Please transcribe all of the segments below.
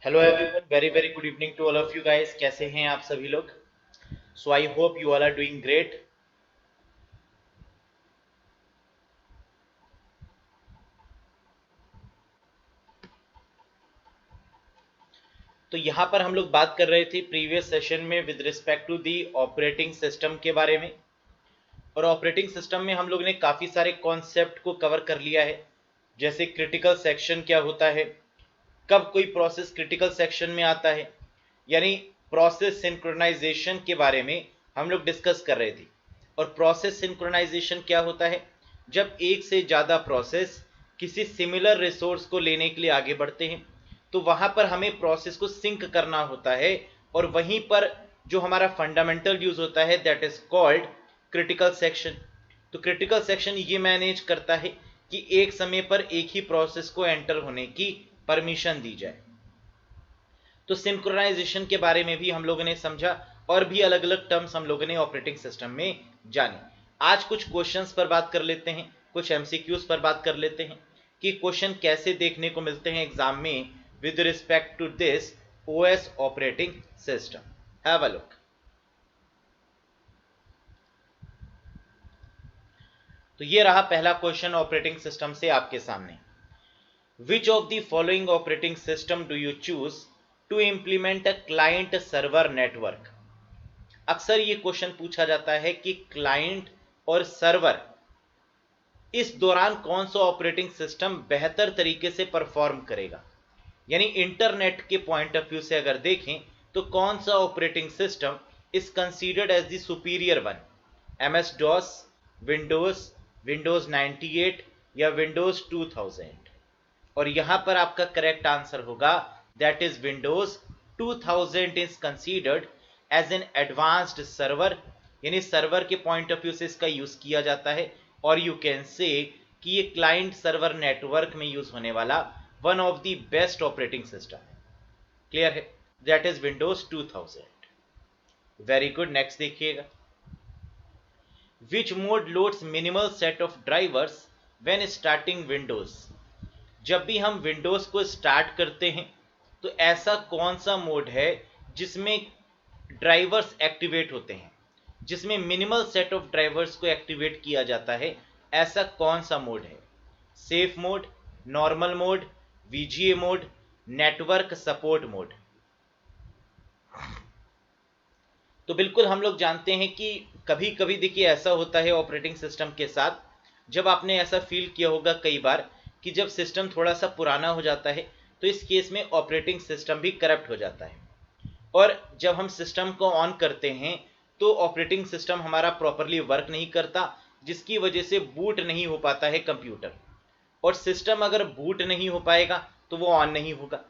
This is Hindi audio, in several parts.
Hello everyone, very very good evening to all of you guys. कैसे हैं आप सभी लोग? So I hope you all are doing great. तो यहाँ पर हम लोग बात कर रहे थे प्रीवियस सेशन में with respect to the operating system के बारे में। और ऑपरेटिंग सिस्टम में हम लोग ने काफ़ी सारे कॉन्सेप्ट को कवर कर लिया है, जैसे क्रिटिकल सेक्शन क्या होता है, कब कोई प्रोसेस क्रिटिकल सेक्शन में आता है, यानी प्रोसेस सिंक्रोनाइजेशन के बारे में हम लोग डिस्कस कर रहे थे। और प्रोसेस सिंक्रोनाइजेशन क्या होता है? जब एक से ज़्यादा प्रोसेस किसी सिमिलर रिसोर्स को लेने के लिए आगे बढ़ते हैं तो वहाँ पर हमें प्रोसेस को सिंक करना होता है, और वहीं पर जो हमारा फंडामेंटल यूज़ होता है that is called critical section. तो क्रिटिकल सेक्शन ये मैनेज करता है कि एक समय पर एक ही प्रोसेस को एंटर होने की परमिशन दी जाए। तो सिंक्रोनाइजेशन के बारे में भी हम लोगों ने समझा, और भी अलग अलग टर्म्स हम लोगों ने ऑपरेटिंग सिस्टम में जाने। आज कुछ क्वेश्चंस पर बात कर लेते हैं, कुछ एमसीक्यूज पर बात कर लेते हैं कि क्वेश्चन कैसे देखने को मिलते हैं एग्जाम में with respect to this OS operating system. Have a look. तो ये रहा पहला क्वेश्चन ऑपरेटिंग सिस्टम से आपके सामने। Which of the following operating system do you choose to implement a client server network? अक्सर ये क्वेश्चन पूछा जाता है कि क्लाइंट और सर्वर इस दौरान कौन सा ऑपरेटिंग सिस्टम बेहतर तरीके से परफॉर्म करेगा। यानी इंटरनेट के पॉइंट ऑफ व्यू से अगर देखें तो कौन सा operating system is considered as the superior one, MS DOS, Windows, Windows 98 या विंडोज 2000। और यहां पर आपका करेक्ट आंसर होगा that is Windows 2000 is considered as an advanced server, यानी सर्वर के पॉइंट ऑफ व्यू से इसका यूज किया जाता है। और यू कैन से कि ये क्लाइंट सर्वर नेटवर्क में यूज होने वाला one of the best operating system है। क्लियर है? That is Windows 2000। Very good, next देखिएगा। Which mode loads minimal set of drivers when starting Windows? जब भी हम विंडोज को स्टार्ट करते हैं तो ऐसा कौन सा मोड है जिसमें ड्राइवर्स एक्टिवेट होते हैं, जिसमें मिनिमल सेट ऑफ ड्राइवर्स को एक्टिवेट किया जाता है? ऐसा कौन सा मोड है? Safe mode, normal mode, VGA mode, network support mode? तो बिल्कुल हम लोग जानते हैं कि कभी कभी देखिए ऐसा होता है ऑपरेटिंग सिस्टम के साथ, जब आपने ऐसा फील किया होगा कई बार कि जब सिस्टम थोड़ा सा पुराना हो जाता है तो इस केस में ऑपरेटिंग सिस्टम भी करप्ट हो जाता है। और जब हम सिस्टम को ऑन करते हैं तो ऑपरेटिंग सिस्टम हमारा प्रॉपरली वर्क नहीं करता, जिसकी वजह से बूट नहीं हो पाता है कंप्यूटर। और सिस्टम अगर बूट नहीं हो पाएगा तो वो ऑन नहीं होगा।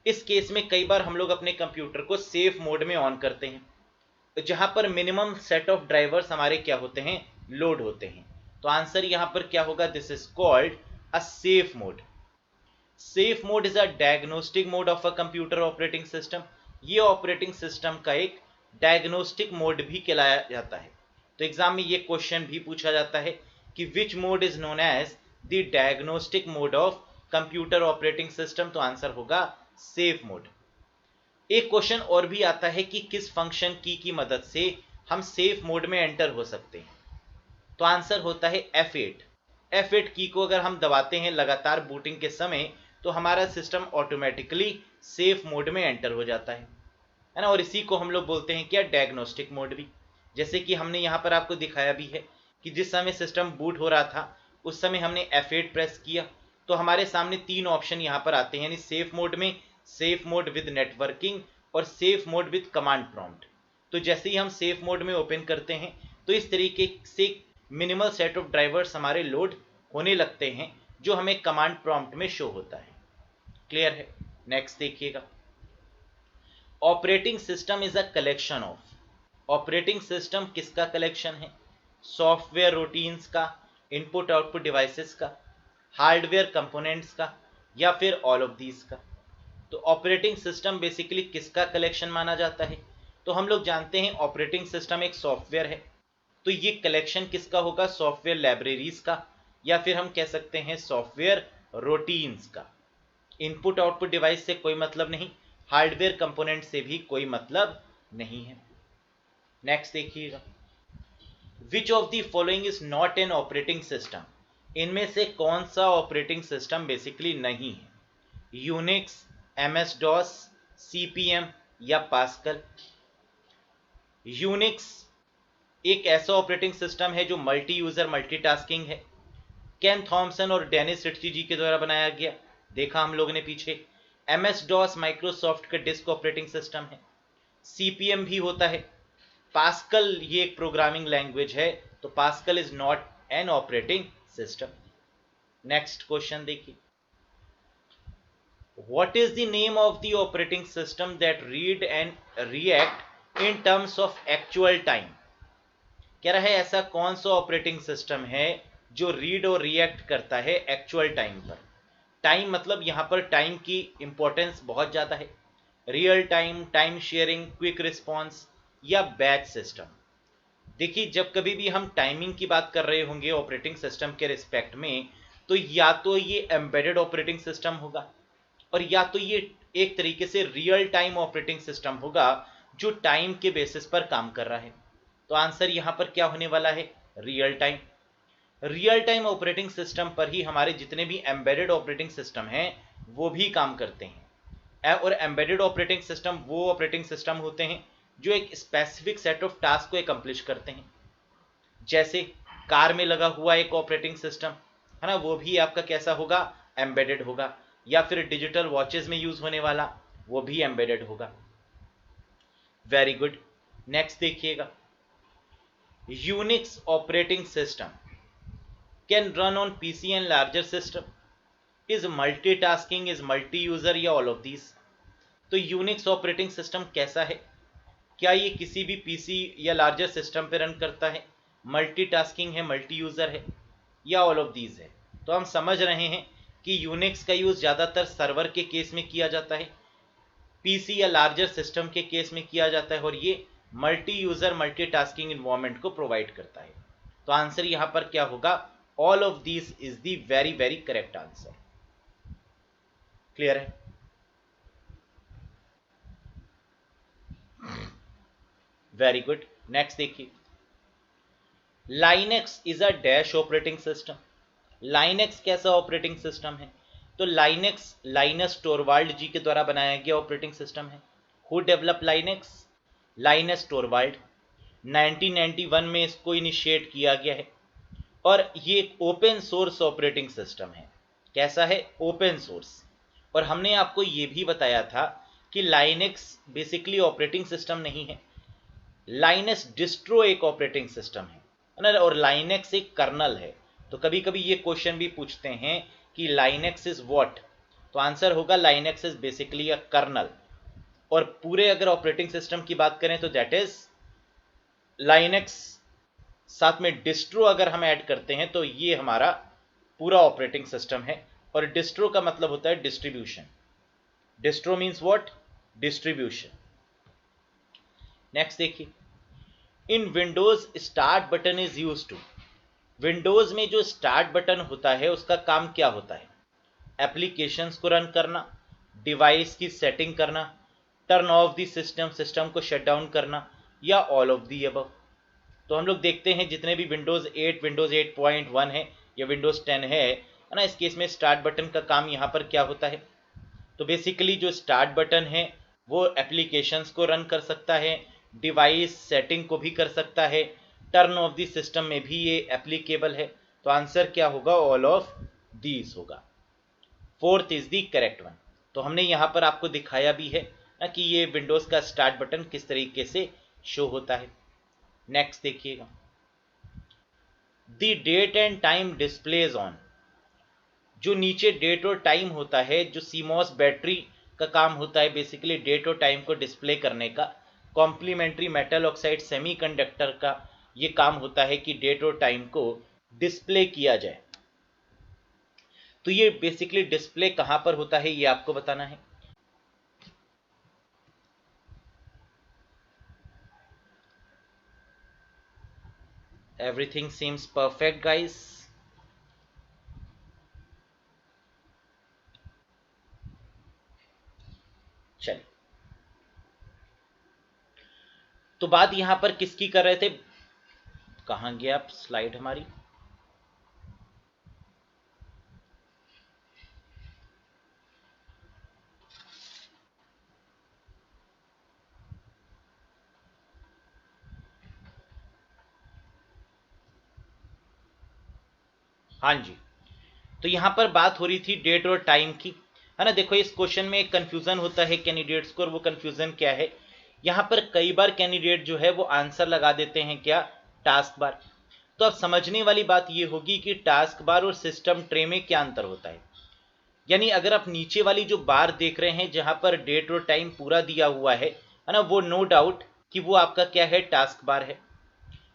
इस केस में कई बार हम लोग अपने कंप्यूटर को सेफ मोड में ऑन करते हैं, जहां पर मिनिमम सेट ऑफ ड्राइवर्स हमारे क्या होते हैं, लोड होते हैं। तो आंसर यहां पर क्या होगा? This is called a safe mode. Safe mode is a diagnostic mode of a computer operating system. ये ऑपरेटिंग सिस्टम का एक डायग्नोस्टिक मोड भी कहलाया जाता है। तो एग्जाम में ये क्वेश्चन भी पूछा जाता है कि which mode is known as the diagnostic mode of computer operating system? तो आंसर होगा सेफ मोड। एक क्वेश्चन और भी आता है कि किस फंक्शन की मदद से हम सेफ मोड में एंटर हो सकते हैं? तो आंसर होता है F8। F8 की को अगर हम दबाते हैं लगातार बूटिंग के समय तो हमारा सिस्टम ऑटोमेटिकली सेफ मोड में एंटर हो जाता है ना। और इसी को हम लोग बोलते हैं क्या? डायग्नोस्टिक मोड भी। जैसे कि हमने यहाँ पर आपको दिखाया भी है कि जिस समय सिस्टम बूट हो रहा था उस समय हमने F8 प्रेस किया तो हमारे सामने तीन ऑप्शन यहाँ पर आते हैं, यानी सेफ मोड में, सेफ मोड विद नेटवर्किंग और safe mode with command prompt. तो जैसे ही हम सेफ मोड में ओपन करते हैं तो इस तरीके से मिनिमल सेट ऑफ ड्राइवर्स हमारे लोड होने लगते हैं जो हमें कमांड प्रॉम्प्ट में शो होता है। क्लियर है? नेक्स्ट देखिएगा। Operating system is a collection of. Operating system किसका कलेक्शन है? सॉफ्टवेयर रूटीन्स का, इनपुट आउटपुट डिवाइसेस का, हार्डवेयर कंपोनेंट्स का, या फिर ऑल ऑफ दीज का? तो ऑपरेटिंग सिस्टम बेसिकली किसका कलेक्शन माना जाता है? तो हम लोग जानते हैं ऑपरेटिंग सिस्टम एक सॉफ्टवेयर है, तो ये कलेक्शन किसका होगा? सॉफ्टवेयर लाइब्रेरीज का, या फिर हम कह सकते हैं सॉफ्टवेयर रूटीन्स का। इनपुट आउटपुट डिवाइस से कोई मतलब नहीं, हार्डवेयर कंपोनेंट से भी कोई मतलब नहीं है। नेक्स्ट देखिएगा, which of the following is not an operating system, इनमें से कौन सा ऑपरेटिंग सिस्टम बेसिकली नहीं है? यूनिक्स, एमएस डॉस, सीपीएम या पास्कल। यूनिक्स एक ऐसा ऑपरेटिंग सिस्टम है जो मल्टी यूजर मल्टीटास्किंग है। केन थॉमसन और डेनिस रिट्ची जी के द्वारा बनाया गया, देखा हम लोगों ने पीछे। एमएस डॉस माइक्रोसॉफ्ट का डिस्क ऑपरेटिंग सिस्टम है। सीपीएम भी होता है। पास्कल ये एक प्रोग्रामिंग लैंग्वेज है, तो pascal is not an operating system. Next question देखिए, what is the name of the operating system that read and react in terms of actual time? कह रहा है ऐसा कौन सा ऑपरेटिंग सिस्टम है जो रीड और रिएक्ट करता है एक्चुअल टाइम पर। टाइम मतलब यहां पर टाइम की इंपॉर्टेंस बहुत ज्यादा है। Real time, time sharing, quick response या बैच सिस्टम। देखिए, जब कभी भी हम टाइमिंग की बात कर रहे होंगे ऑपरेटिंग सिस्टम के रिस्पेक्ट में, तो या तो ये एम्बेडेड ऑपरेटिंग सिस्टम होगा और या तो ये एक तरीके से रियल टाइम ऑपरेटिंग सिस्टम होगा जो टाइम के बेसिस पर काम कर रहा है। तो आंसर यहां पर क्या होने वाला है? Real time. Real time operating system पर ही हमारे जितने भी एम्बेडेड ऑपरेटिंग सिस्टम हैं वो भी काम करते हैं। और एम्बेडेड ऑपरेटिंग सिस्टम वो ऑपरेटिंग सिस्टम होते हैं जो एक स्पेसिफिक सेट ऑफ टास्क को एकम्प्लिश करते हैं। जैसे कार में लगा हुआ एक ऑपरेटिंग सिस्टम है ना, वो भी आपका कैसा होगा? एम्बेडेड होगा। या फिर डिजिटल वॉचेस में यूज होने वाला वो भी एम्बेडेड होगा। Very good. नेक्स्ट देखिएगा, Unix operating system can run on PC and larger system, is multitasking, is multi user या ऑल ऑफ दीज। तो यूनिक्स ऑपरेटिंग सिस्टम कैसा है? क्या ये किसी भी पीसी या लार्जर सिस्टम पे रन करता है, मल्टीटास्किंग है, मल्टी यूजर है या ऑल ऑफ दीज है? तो हम समझ रहे हैं कि यूनिक्स का यूज ज्यादातर सर्वर के केस में किया जाता है, पीसी या लार्जर सिस्टम के केस में किया जाता है, और ये मल्टी यूजर मल्टीटास्किंग इन्वायरमेंट को प्रोवाइड करता है। तो आंसर यहां पर क्या होगा? All of these is the very very correct answer. Clear है? Very good. नेक्स्ट देखिए, Linux is a dash operating system. Linux कैसा ऑपरेटिंग सिस्टम है? तो लाइनेक्स लाइनस टोरवाल्ड जी के द्वारा बनाया गया ऑपरेटिंग सिस्टम है। Who develop Linux? Linus Torvald. 1991 में इसको इनिशिएट किया गया है और ये एक ओपन सोर्स ऑपरेटिंग सिस्टम है। कैसा है? Open source. और हमने आपको ये भी बताया था कि लाइनेक्स बेसिकली ऑपरेटिंग सिस्टम नहीं है, लाइनस डिस्ट्रो एक ऑपरेटिंग सिस्टम है ना, और लाइनेक्स एक कर्नल है। तो कभी कभी ये क्वेश्चन भी पूछते हैं कि लाइनेक्स इज व्हाट, तो आंसर होगा Linux is basically a kernel. और पूरे अगर ऑपरेटिंग सिस्टम की बात करें तो दैट इज लाइनेक्स, साथ में डिस्ट्रो अगर हम ऐड करते हैं तो ये हमारा पूरा ऑपरेटिंग सिस्टम है। और डिस्ट्रो का मतलब होता है distribution. Distro means what? Distribution. Next देखिए, in Windows start button is used to. Windows में जो स्टार्ट बटन होता है उसका काम क्या होता है? एप्लीकेशंस को रन करना, डिवाइस की सेटिंग करना, turn off the system, system को शट डाउन करना या ऑल ऑफ दी अबव। तो हम लोग देखते हैं जितने भी विंडोज 8, विंडोज 8.1 है या विंडोज 10 है ना, इस केस में स्टार्ट बटन का काम यहाँ पर क्या होता है? तो बेसिकली जो स्टार्ट बटन है वो एप्लीकेशंस को रन कर सकता है, डिवाइस सेटिंग को भी कर सकता है, टर्न ऑफ द सिस्टम में भी ये एप्लीकेबल है। तो आंसर क्या होगा? ऑल ऑफ दीज होगा। Fourth is the correct one. तो हमने यहाँ पर आपको दिखाया भी है ना कि ये विंडोज का स्टार्ट बटन किस तरीके से शो होता है। नेक्स्ट देखिएगा, the date and time displays on. जो नीचे डेट और टाइम होता है, जो सीमॉस बैटरी का काम होता है बेसिकली डेट और टाइम को डिस्प्ले करने का, कॉम्प्लीमेंट्री मेटल ऑक्साइड सेमीकंडक्टर का ये काम होता है कि डेट और टाइम को डिस्प्ले किया जाए। तो ये बेसिकली डिस्प्ले कहां पर होता है ये आपको बताना है। Everything seems perfect guys. चलिए तो बात यहां पर किसकी कर रहे थे, कहां गया आप स्लाइड हमारी, हाँ जी। तो यहां पर बात हो रही थी डेट और टाइम की, है ना। देखो इस क्वेश्चन में एक कंफ्यूजन होता है कैंडिडेट्स को, और वो कंफ्यूजन क्या है, यहां पर कई बार कैंडिडेट जो है वो आंसर लगा देते हैं क्या, टास्क बार। तो अब समझने वाली बात ये होगी कि टास्क बार और सिस्टम ट्रे में क्या अंतर होता है। यानी अगर आप नीचे वाली जो बार देख रहे हैं जहां पर डेट और टाइम पूरा दिया हुआ है ना, वो नो डाउट कि वो आपका क्या है, टास्क बार है।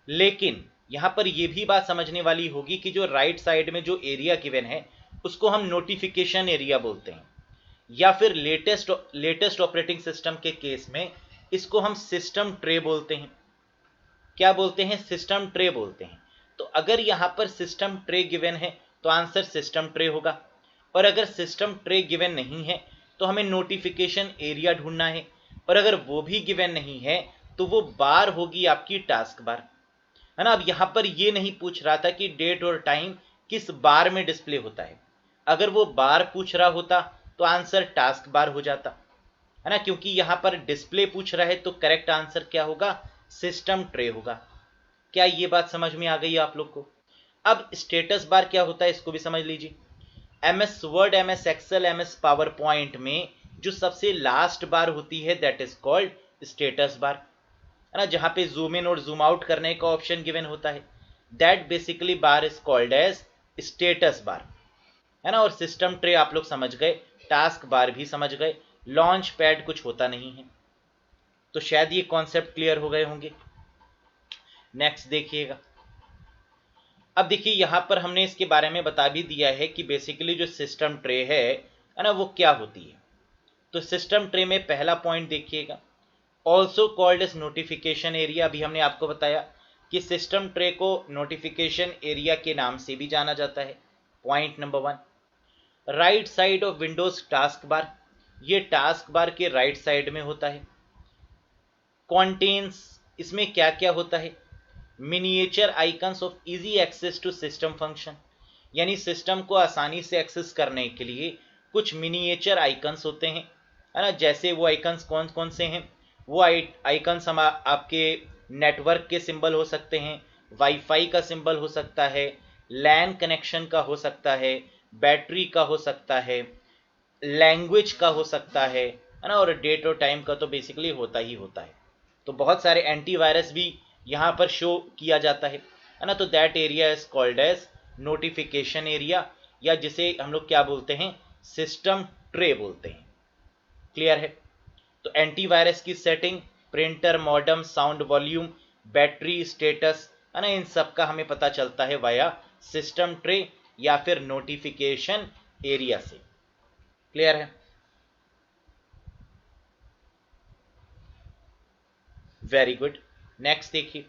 लेकिन यहां पर यह भी बात समझने वाली होगी कि जो राइट साइड में जो एरिया गिवन है उसको हम नोटिफिकेशन एरिया बोलते हैं, या फिर लेटेस्ट ऑपरेटिंग सिस्टम के केस में इसको हम सिस्टम ट्रे बोलते हैं। क्या बोलते हैं, सिस्टम ट्रे बोलते हैं। तो अगर यहां पर सिस्टम ट्रे गिवन है तो आंसर सिस्टम ट्रे होगा, और अगर सिस्टम ट्रे गिवन नहीं है तो हमें नोटिफिकेशन एरिया ढूंढना है, और अगर वो भी गिवन नहीं है तो वो बार होगी आपकी टास्क बार, है ना। अब यहां पर ये नहीं पूछ रहा था कि डेट और टाइम किस बार में डिस्प्ले होता है। अगर वो बार पूछ रहा होता तो आंसर टास्क बार हो जाता, है ना। क्योंकि यहां पर डिस्प्ले पूछ रहा है तो करेक्ट आंसर क्या होगा, सिस्टम ट्रे होगा। क्या ये बात समझ में आ गई आप लोग को। अब स्टेटस बार क्या होता है इसको भी समझ लीजिए। MS Word, MS Excel, MS PowerPoint में जो सबसे लास्ट बार होती है that is called status bar, है ना। जहां पे जूम इन और जूम आउट करने का ऑप्शन गिवन होता है, that basically bar is called as status bar, है ना। और सिस्टम ट्रे आप लोग समझ गए, टास्क बार भी समझ गए, लॉन्च पैड कुछ होता नहीं है। तो शायद ये कॉन्सेप्ट क्लियर हो गए होंगे। नेक्स्ट देखिएगा। अब देखिए यहां पर हमने इसके बारे में बता भी दिया है कि बेसिकली जो सिस्टम ट्रे है ना, वो क्या होती है। तो सिस्टम ट्रे में पहला पॉइंट देखिएगा, also called as notification area. अभी हमने आपको बताया कि सिस्टम ट्रे को नोटिफिकेशन एरिया के नाम से भी जाना जाता है। Point number 1, right side of Windows taskbar, ये टास्क बार के राइट साइड में होता है। कॉन्टेन्स, इसमें क्या क्या होता है, miniature icons of easy access to system function, यानी सिस्टम को आसानी से एक्सेस करने के लिए कुछ मिनिएचर आइकन्स होते हैं, है ना। जैसे वो आइकन्स कौन कौन से हैं, वो आइकन्स हम आपके नेटवर्क के सिंबल हो सकते हैं, वाईफाई का सिंबल हो सकता है, लैन कनेक्शन का हो सकता है, बैटरी का हो सकता है, लैंग्वेज का हो सकता है ना, और डेट और टाइम का तो बेसिकली होता ही होता है। तो बहुत सारे एंटीवायरस भी यहाँ पर शो किया जाता है ना। तो that area is called as notification area, या जिसे हम लोग क्या बोलते हैं, सिस्टम ट्रे बोलते हैं। क्लियर है। तो एंटीवायरस की setting, printer, modem, sound volume, battery status, है ना, इन सब का हमें पता चलता है वाया सिस्टम ट्रे या फिर नोटिफिकेशन एरिया से। क्लियर है। Very good. नेक्स्ट देखिए,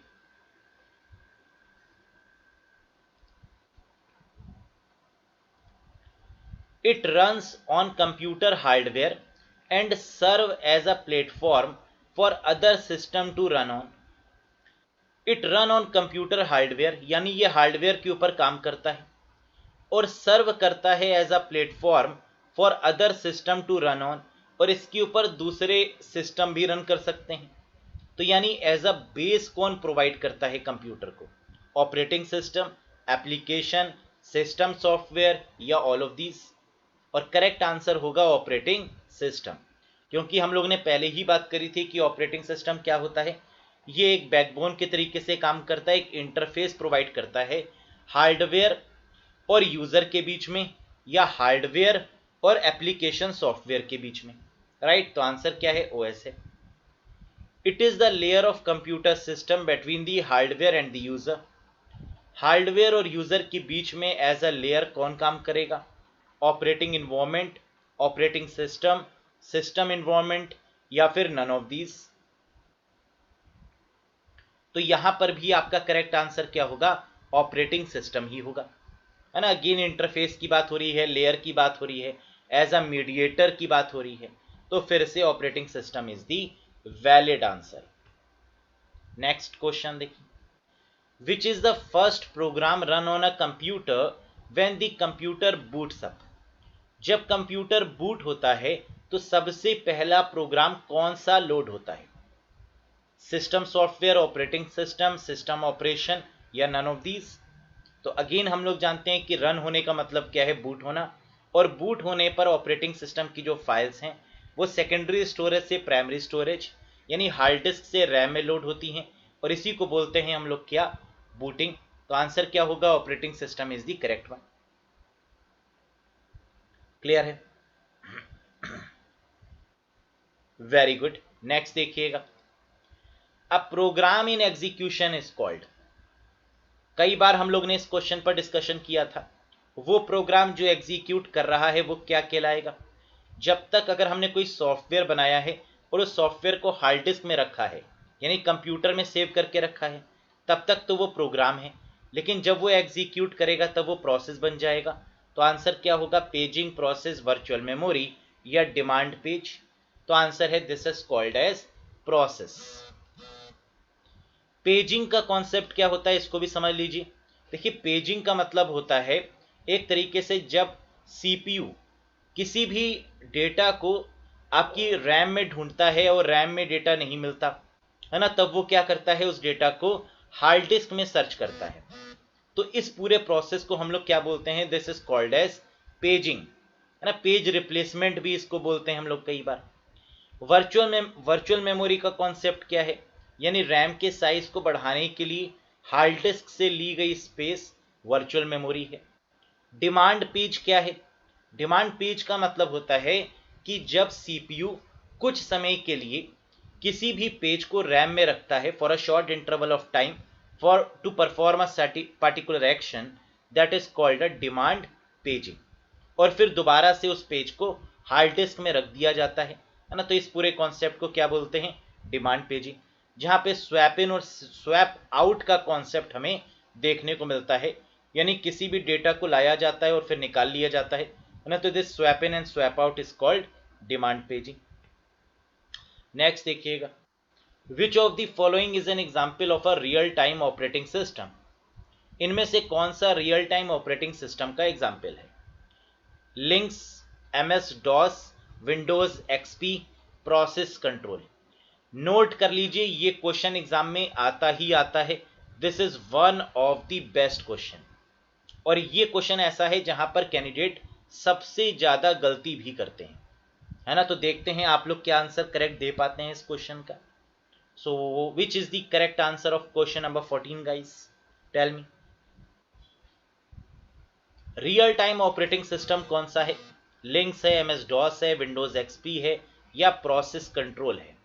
it runs on computer hardware and serve as a platform for other system to run on. It run on computer hardware, यानी ये हार्डवेयर के ऊपर काम करता है और सर्व करता है as a platform for other system to run on, और इसके ऊपर दूसरे सिस्टम भी रन कर सकते हैं। तो यानी एज अ बेस कौन प्रोवाइड करता है कंप्यूटर को, operating system, application, system software, या ऑल ऑफ दीज। और करेक्ट आंसर होगा ऑपरेटिंग सिस्टम, क्योंकि हम लोग ने पहले ही बात करी थी कि ऑपरेटिंग सिस्टम क्या होता है, ये एक बैकबोन के तरीके से काम करता है, एक इंटरफेस प्रोवाइड करता है हार्डवेयर और यूजर के बीच में, या हार्डवेयर और एप्लीकेशन सॉफ्टवेयर के बीच में। राइट, तो आंसर क्या है, ओएस है। It is the layer of computer system between the hardware and the user. Hardware और यूजर के बीच में एज अ लेयर कौन काम करेगा, operating environment, operating system, system environment, या फिर नन ऑफ दीज। तो यहां पर भी आपका करेक्ट आंसर क्या होगा, ऑपरेटिंग सिस्टम ही होगा, है ना। अगेन इंटरफेस की बात हो रही है, लेयर की बात हो रही है, एज अ मीडिएटर की बात हो रही है, तो फिर से operating system is the valid answer. Next question देखिए, which is the first program run on a computer when the computer boots up. जब कंप्यूटर बूट होता है तो सबसे पहला प्रोग्राम कौन सा लोड होता है? System software, operating system, system operation या नन ऑफ दीज? तो अगेन हम लोग जानते हैं कि रन होने का मतलब क्या है, बूट होना, और बूट होने पर ऑपरेटिंग सिस्टम की जो फाइल्स हैं वो सेकेंडरी स्टोरेज से प्राइमरी स्टोरेज यानी हार्ड डिस्क से रैम में लोड होती हैं, और इसी को बोलते हैं हम लोग क्या, बूटिंग। तो आंसर क्या होगा, operating system is the correct one. Clear है? Very good. नेक्स्ट देखिएगा, a program in execution is called. कई बार हम लोग ने इस क्वेश्चन पर डिस्कशन किया था, वो प्रोग्राम जो एग्जीक्यूट कर रहा है वो क्या कहलाएगा? जब तक अगर हमने कोई सॉफ्टवेयर बनाया है और उस सॉफ्टवेयर को हार्ड डिस्क में रखा है यानी कंप्यूटर में सेव करके रखा है, तब तक तो वो प्रोग्राम है, लेकिन जब वो एग्जीक्यूट करेगा तब वो प्रोसेस बन जाएगा। तो आंसर क्या होगा, पेजिंग प्रोसेस, वर्चुअल मेमोरी या डिमांड पेज? तो आंसर है this is called as process. Paging का कॉन्सेप्ट क्या होता है इसको भी समझ लीजिए। देखिए, पेजिंग का मतलब होता है एक तरीके से जब सीपीयू किसी भी डेटा को आपकी रैम में ढूंढता है और रैम में डेटा नहीं मिलता है ना, तब वो क्या करता है, उस डेटा को हार्ड डिस्क में सर्च करता है। तो इस पूरे प्रोसेस को हम लोग क्या बोलते हैं, this is called as paging, है ना। पेज रिप्लेसमेंट भी इसको बोलते हैं हम लोग कई बार। वर्चुअल मेमोरी का कॉन्सेप्ट क्या है, यानी रैम के साइज को बढ़ाने के लिए हार्ड डिस्क से ली गई स्पेस वर्चुअल मेमोरी है। डिमांड पेज क्या है? डिमांड पेज का मतलब होता है कि जब सीपीयू कुछ समय के लिए किसी भी पेज को रैम में रखता है for a short interval of time for to perform a particular action, that is called a demand paging, और फिर दोबारा से उस पेज को हार्ड डिस्क में रख दिया जाता है ना। तो इस पूरे कॉन्सेप्ट को क्या बोलते हैं, डिमांड पेजिंग, जहां पे स्वैप इन और स्वैप आउट का कॉन्सेप्ट हमें देखने को मिलता है, यानी किसी भी डेटा को लाया जाता है और फिर निकाल लिया जाता है ना। तो this swap in and swap out is called demand paging. Next देखिएगा, which of the following is an example of a real time operating system. इनमें से कौन सा रियल टाइम ऑपरेटिंग सिस्टम का एग्जाम्पल है? Linux, MS DOS, Windows XP, process control. Note कर लीजिए, ये क्वेश्चन एग्जाम में आता ही आता है। This is one of the best question, और ये क्वेश्चन ऐसा है जहां पर कैंडिडेट सबसे ज्यादा गलती भी करते हैं, है ना। तो देखते हैं आप लोग क्या आंसर करेक्ट दे पाते हैं इस क्वेश्चन का। So which is the correct answer of question number 14 guys, tell me. Real time operating system कौन सा है? लिंक्स है, एमएस डॉस है, विंडोज एक्सपी है या प्रोसेस कंट्रोल है?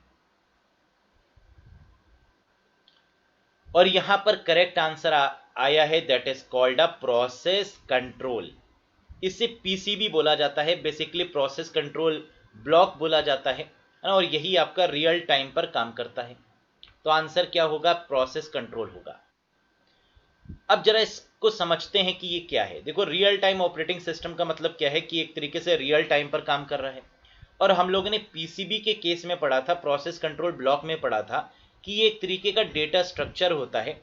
और यहां पर करेक्ट आंसर आया है, that is called a process control. इसे पीसीबी बोला जाता है, बेसिकली प्रोसेस कंट्रोल ब्लॉक बोला जाता है, और यही आपका रियल टाइम पर काम करता है। तो आंसर क्या होगा, प्रोसेस कंट्रोल होगा। अब जरा इसको समझते हैं कि ये क्या है। देखो, रियल टाइम ऑपरेटिंग सिस्टम का मतलब क्या है कि एक तरीके से रियल टाइम पर काम कर रहा है, और हम लोगों ने पीसीबी के केस में पढ़ा था, प्रोसेस कंट्रोल ब्लॉक में पढ़ा था कि ये एक तरीके का डेटा स्ट्रक्चर होता है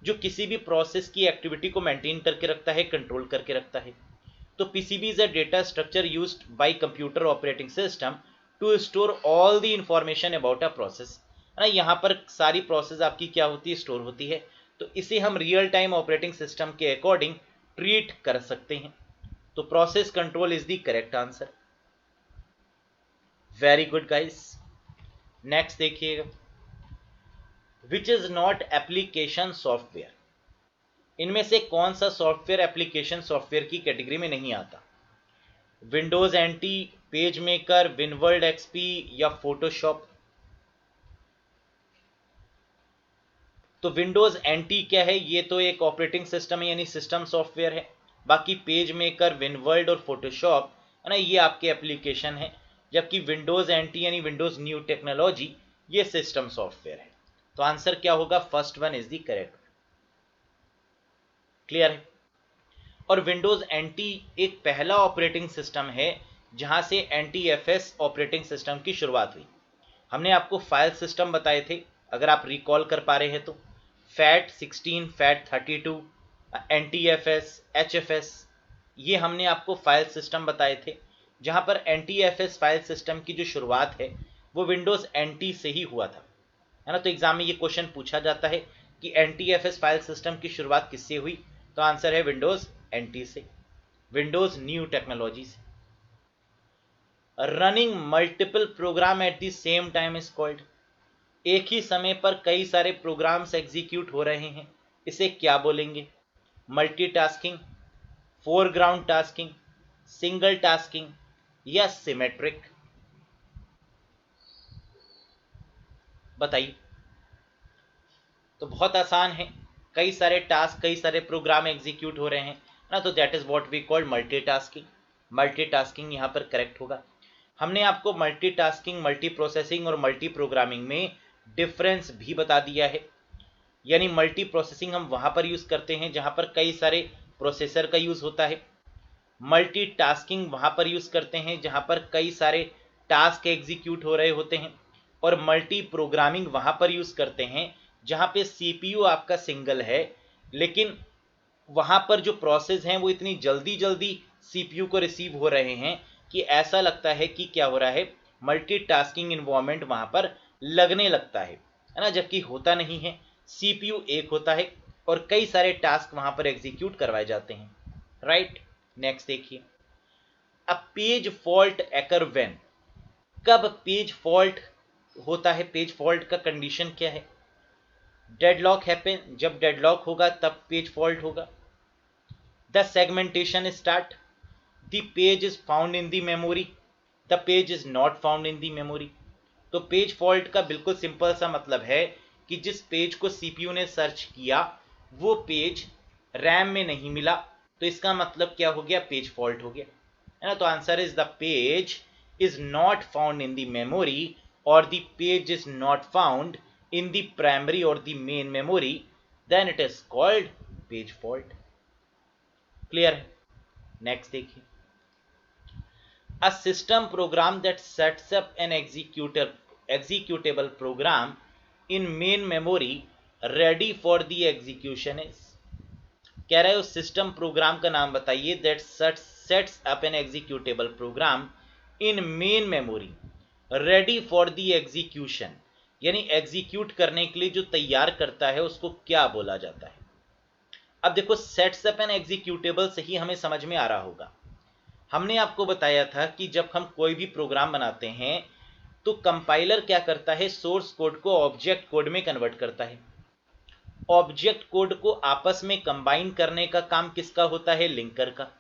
जो किसी भी प्रोसेस की एक्टिविटी को मेंटेन करके रखता है, कंट्रोल करके रखता है। तो PCB is a data structure used by computer operating system to store all the information about a process, है ना। यहाँ पर सारी प्रोसेस आपकी क्या होती है, स्टोर होती है। तो इसे हम रियल टाइम ऑपरेटिंग सिस्टम के अकॉर्डिंग ट्रीट कर सकते हैं। तो process control is the correct answer. Very good guys. Next देखिएगा, which is not application software. इनमें से कौन सा सॉफ्टवेयर एप्लीकेशन सॉफ्टवेयर की कैटेगरी में नहीं आता? Windows NT, page maker, WinWord XP या फोटोशॉप? तो विंडोज एंटी क्या है, ये तो एक ऑपरेटिंग सिस्टम है यानी सिस्टम सॉफ्टवेयर है। बाकी पेज मेकर, विनवर्ल्ड और फोटोशॉप, है ना, ये आपके एप्लीकेशन है। जबकि विंडोज एंटी यानी विंडोज न्यू टेक्नोलॉजी, ये सिस्टम सॉफ्टवेयर है। तो आंसर क्या होगा, first one is the correct. Clear है? और विंडोज एंटी एक पहला ऑपरेटिंग सिस्टम है जहां से एनटीएफएस ऑपरेटिंग सिस्टम की शुरुआत हुई। हमने आपको फाइल सिस्टम बताए थे, अगर आप रिकॉल कर पा रहे हैं तो। फैट 16, फैट 32, NTFS, HFS, ये हमने आपको फाइल सिस्टम बताए थे, जहां पर NTFS फाइल सिस्टम की जो शुरुआत है वो विंडोज NT से ही हुआ था, है ना। तो एग्जाम में ये क्वेश्चन पूछा जाता है कि NTFS फाइल सिस्टम की शुरुआत किससे हुई, तो आंसर है विंडोज NT से, विंडोज न्यू टेक्नोलॉजी से। Running multiple program at the same time is called, एक ही समय पर कई सारे प्रोग्राम्स एग्जीक्यूट हो रहे हैं, इसे क्या बोलेंगे? Multitasking, foreground tasking, single tasking या सिमेट्रिक? बताइए। तो बहुत आसान है, कई सारे टास्क, कई सारे प्रोग्राम एग्जीक्यूट हो रहे हैं ना, तो that is what we called multitasking. Multitasking यहाँ पर करेक्ट होगा। हमने आपको मल्टीटास्किंग, मल्टी प्रोसेसिंग और मल्टी प्रोग्रामिंग में डिफरेंस भी बता दिया है। यानी मल्टी प्रोसेसिंग हम वहां पर यूज करते हैं जहां पर कई सारे प्रोसेसर का यूज होता है। मल्टीटास्किंग वहां पर यूज करते हैं जहां पर कई सारे टास्क एग्जीक्यूट हो रहे होते हैं। और मल्टी प्रोग्रामिंग वहां पर यूज करते हैं जहां पे सीपीयू आपका सिंगल है, लेकिन वहां पर जो प्रोसेस हैं वो इतनी जल्दी जल्दी सीपीयू को रिसीव हो रहे हैं कि ऐसा लगता है कि क्या हो रहा है, मल्टीटास्किंग इन्वायरमेंट वहां पर लगने लगता है ना, जबकि होता नहीं है। सीपीयू एक होता है और कई सारे टास्क वहां पर एग्जीक्यूट करवाए जाते हैं, राइट। नेक्स्ट देखिए, a page fault acre when, कब पेज फॉल्ट होता है, पेज फॉल्ट का कंडीशन क्या है? डेडलॉक हैपन, जब डेडलॉक होगा तब पेज फॉल्ट होगा। The segmentation start, the page is found in the memory, the page is not found in the memory. तो पेज फॉल्ट का बिल्कुल सिंपल सा मतलब है कि जिस पेज को सीपीयू ने सर्च किया वो पेज रैम में नहीं मिला, तो इसका मतलब क्या हो गया, पेज फॉल्ट हो गया, है ना। तो answer is the page is not found in the memory और the page is not found in the primary or the main memory, then it is called page fault. Clear है? Next देखिए, a system program that sets up an executable program in main memory ready for the execution is, कह रहा है उस सिस्टम प्रोग्राम का नाम बताइए that sets up an executable program in main memory ready for the execution, यानी एग्जीक्यूट करने के लिए जो तैयार करता है उसको क्या बोला जाता है? अब देखो, सेट्स अप एन एग्जीक्यूटेबल से ही हमें समझ में आ रहा होगा। हमने आपको बताया था कि जब हम कोई भी प्रोग्राम बनाते हैं तो कंपाइलर क्या करता है, सोर्स कोड को ऑब्जेक्ट कोड में कन्वर्ट करता है। ऑब्जेक्ट कोड को आपस में कंबाइन करने का काम किसका होता है, लिंकर का,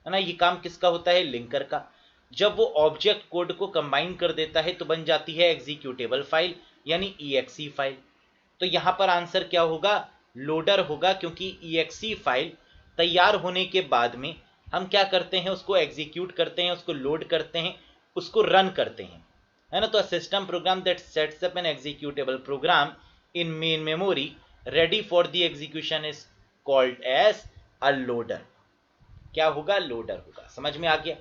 है ना। ये काम किसका होता है, लिंकर का। जब वो ऑब्जेक्ट कोड को कंबाइन कर देता है तो बन जाती है एग्जीक्यूटेबल फाइल, यानी EXE फाइल। तो यहां पर आंसर क्या होगा, लोडर होगा, क्योंकि EXE फाइल तैयार होने के बाद में हम क्या करते हैं, उसको एग्जीक्यूट करते हैं, उसको लोड करते हैं, उसको रन करते हैं, है ना। तो system program that sets up an executable program in main memory ready for the execution is called as a loader. क्या होगा, लोडर होगा। समझ में आ गया?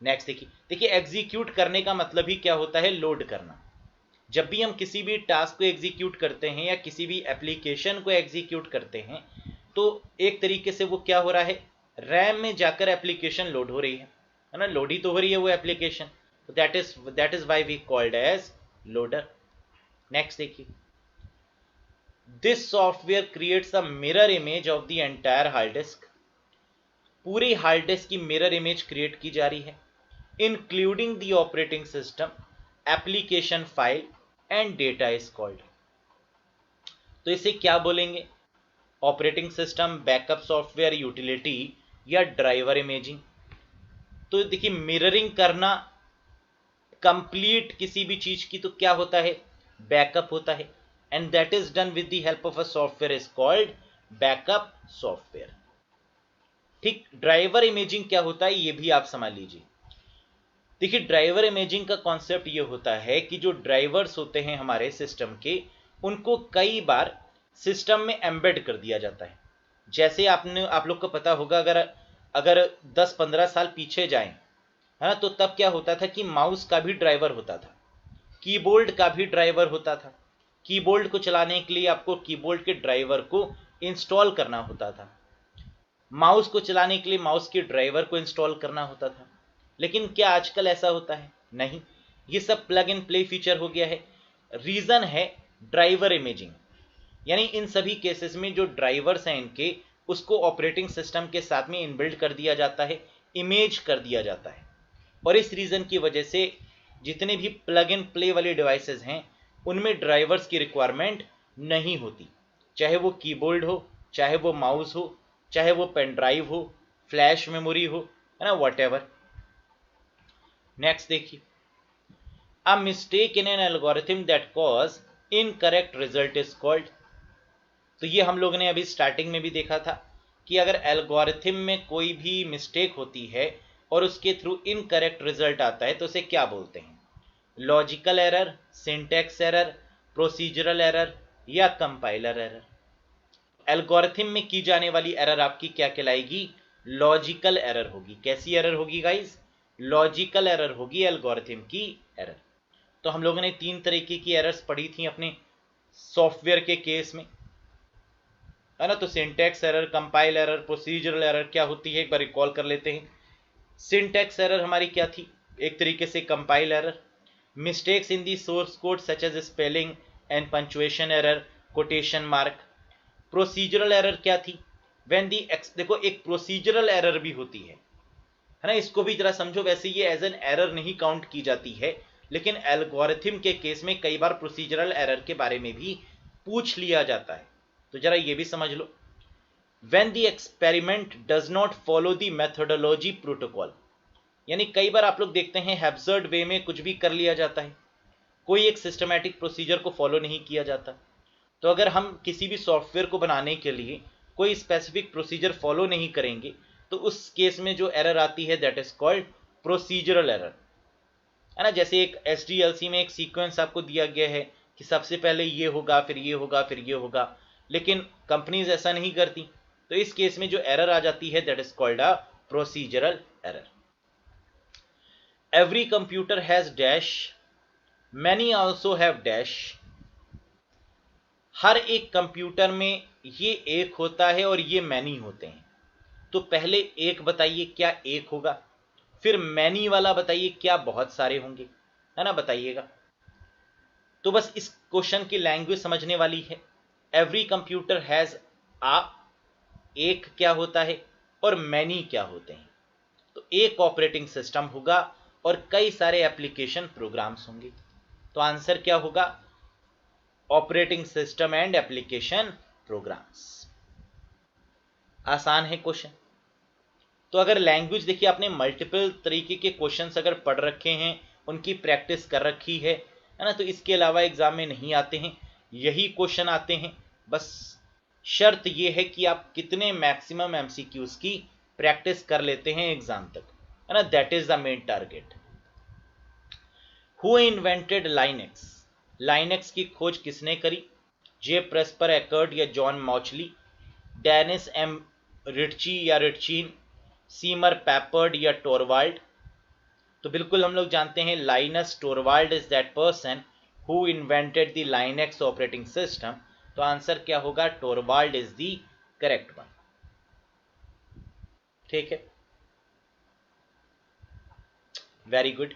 नेक्स्ट देखिए, देखिए एग्जीक्यूट करने का मतलब ही क्या होता है, लोड करना। जब भी हम किसी भी टास्क को एग्जीक्यूट करते हैं या किसी भी एप्लीकेशन को एग्जीक्यूट करते हैं तो एक तरीके से वो क्या हो रहा है, रैम में जाकर एप्लीकेशन लोड हो रही है ना, लोड ही तो हो रही है वो एप्लीकेशन। तो that is why we called as loader. Next देखिए, this software creates a mirror image of the entire hard disk, पूरी हार्ड डिस्क की मिरर इमेज क्रिएट की जा रही है, including the operating system, application file and data is called। तो इसे क्या बोलेंगे, operating system, backup software, utility या ड्राइवर इमेजिंग? तो देखिए, मिररिंग करना कंप्लीट किसी भी चीज की तो क्या होता है, बैकअप होता है, and that is done with the help of a software is called backup software. ठीक, ड्राइवर इमेजिंग क्या होता है ये भी आप समझ लीजिए। देखिए, ड्राइवर इमेजिंग का कॉन्सेप्ट ये होता है कि जो ड्राइवर्स होते हैं हमारे सिस्टम के, उनको कई बार सिस्टम में एम्बेड कर दिया जाता है। जैसे आप लोग को पता होगा, अगर अगर 10-15 साल पीछे जाएं, है ना, तो तब क्या होता था कि माउस का भी ड्राइवर होता था, कीबोर्ड का भी ड्राइवर होता था। कीबोर्ड को चलाने के लिए आपको कीबोर्ड के ड्राइवर को इंस्टॉल करना होता था, माउस को चलाने के लिए माउस के ड्राइवर को इंस्टॉल करना होता था। लेकिन क्या आजकल ऐसा होता है? नहीं, ये सब प्लग इन प्ले फीचर हो गया है। रीजन है ड्राइवर इमेजिंग, यानी इन सभी केसेस में जो ड्राइवर्स हैं इनके, उसको ऑपरेटिंग सिस्टम के साथ में इनबिल्ड कर दिया जाता है, इमेज कर दिया जाता है। और इस रीजन की वजह से जितने भी प्लग इन प्ले वाले डिवाइसेस हैं उनमें ड्राइवर्स की रिक्वायरमेंट नहीं होती, चाहे वो कीबोर्ड हो, चाहे वो माउस हो, चाहे वो पेन ड्राइव हो, फ्लैश मेमोरी हो, है ना, व्हाटएवर। नेक्स्ट देखिए, a mistake in an algorithm that cause incorrect result is called. तो ये हम लोगों ने अभी स्टार्टिंग में भी देखा था कि अगर एल्गोरिथम में कोई भी मिस्टेक होती है और उसके थ्रू इनकरेक्ट रिजल्ट आता है तो उसे क्या बोलते हैं? Logical error, syntax error, procedural error या कंपाइलर एरर। एल्गोरिथम में की जाने वाली एरर आपकी क्या कहलाएगी? लॉजिकल एरर होगी। कैसी एरर होगी गाइस? लॉजिकल एरर होगी एल्गोरिथम की एरर। तो हम लोगों ने 3 तरीके की एरर्स पढ़ी थी अपने सॉफ्टवेयर के केस में, है ना। तो syntax error, compile error, procedural error क्या होती है एक बार रिकॉल कर लेते हैं। सिंटैक्स एरर हमारी क्या थी? एक तरीके से compile error. Mistakes in the source code such as spelling and punctuation error, quotation mark. Procedural error क्या थी? व्हेन दी देखो एक प्रोसीजरल एरर भी होती है ना, इसको भी जरा समझो। वैसे ये एज एन एरर नहीं काउंट की जाती है, लेकिन एल्गोरिथम के केस में कई बार प्रोसीजरल एरर के बारे में भी पूछ लिया जाता है, तो जरा ये भी समझ लो। When the experiment does not follow the methodology protocol, यानी कई बार आप लोग देखते हैं हैब्सर्ड वे में कुछ भी कर लिया जाता है, कोई एक सिस्टमैटिक प्रोसीजर को फॉलो नहीं किया जाता। तो अगर हम किसी भी सॉफ्टवेयर को बनाने के लिए कोई स्पेसिफिक प्रोसीजर फॉलो नहीं करेंगे तो उस केस में जो एरर आती है that is called procedural error, है ना। जैसे एक SDLC में एक सीक्वेंस आपको दिया गया है कि सबसे पहले ये होगा, फिर ये होगा, फिर ये होगा, लेकिन कंपनीज ऐसा नहीं करती, तो इस केस में जो एरर आ जाती है that is called a procedural error. Every computer has dash, many also have dash. हर एक कंप्यूटर में ये एक होता है और ये मैनी होते हैं। तो पहले एक बताइए क्या एक होगा, फिर मैनी वाला बताइए क्या बहुत सारे होंगे, है ना, बताइएगा। तो बस इस क्वेश्चन की लैंग्वेज समझने वाली है। एवरी कंप्यूटर हैज आ, एक क्या होता है और मैनी क्या होते हैं। तो एक ऑपरेटिंग सिस्टम होगा और कई सारे एप्लीकेशन प्रोग्राम्स होंगे। तो आंसर क्या होगा? Operating system and application programs. आसान है क्वेश्चन। तो अगर लैंग्वेज देखिए, आपने मल्टीपल तरीके के क्वेश्चंस अगर पढ़ रखे हैं, उनकी प्रैक्टिस कर रखी है ना, तो इसके अलावा एग्जाम में नहीं आते हैं, यही क्वेश्चन आते हैं। बस शर्त यह है कि आप कितने मैक्सिमम MCQs की प्रैक्टिस कर लेते हैं एग्जाम तक, है ना, that is the main target. Who invented Linux? Linux की खोज किसने करी? जे प्रेस्पर एकर्ड या जॉन मॉचली, डेनिस M रिट्ची या रिट्चीन, सीमर पैपर्ड या टोरवाल्ड? तो बिल्कुल हम लोग जानते हैं Linus Torvald is that person who invented the Linux operating system. तो आंसर क्या होगा? Torvald is the correct one. ठीक है, very good.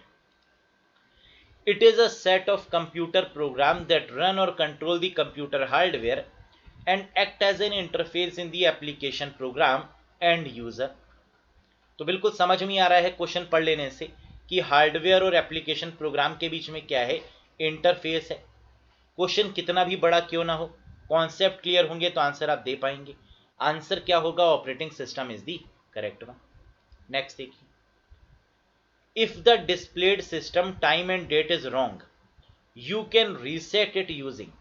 It is a set of computer programs that run or control the computer hardware and act as an interface in the application program and user। तो बिल्कुल समझ में आ रहा है क्वेश्चन पढ़ लेने से कि हार्डवेयर और एप्लीकेशन प्रोग्राम के बीच में क्या है? इंटरफेस है। क्वेश्चन कितना भी बड़ा क्यों ना हो, कॉन्सेप्ट क्लियर होंगे तो आंसर आप दे पाएंगे। आंसर क्या होगा? Operating system is the correct one. Next देखिए, if the displayed system time and date is wrong you can reset it using।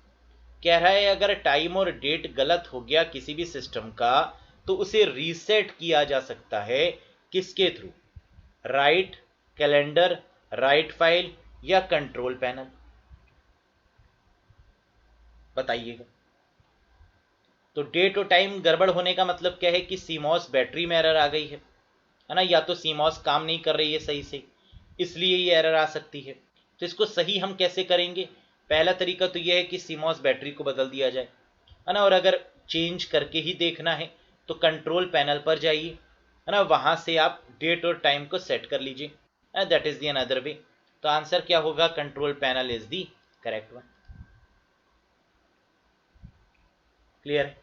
कह रहा है अगर टाइम और डेट गलत हो गया किसी भी सिस्टम का तो उसे रीसेट किया जा सकता है, किसके through? Right calendar, write file या कंट्रोल पैनल? बताइएगा। तो डेट और टाइम गड़बड़ होने का मतलब क्या है? कि सीमॉस बैटरी में एरर आ गई है ना, या तो सीमॉस काम नहीं कर रही है सही से, इसलिए ये एरर आ सकती है। तो इसको सही हम कैसे करेंगे? पहला तरीका तो यह है कि सीमॉस बैटरी को बदल दिया जाए, है ना, और अगर चेंज करके ही देखना है तो कंट्रोल पैनल पर जाइए, है ना, वहां से आप डेट और टाइम को सेट कर लीजिए, that is the another way. तो आंसर क्या होगा, control panel is the correct one. Clear है?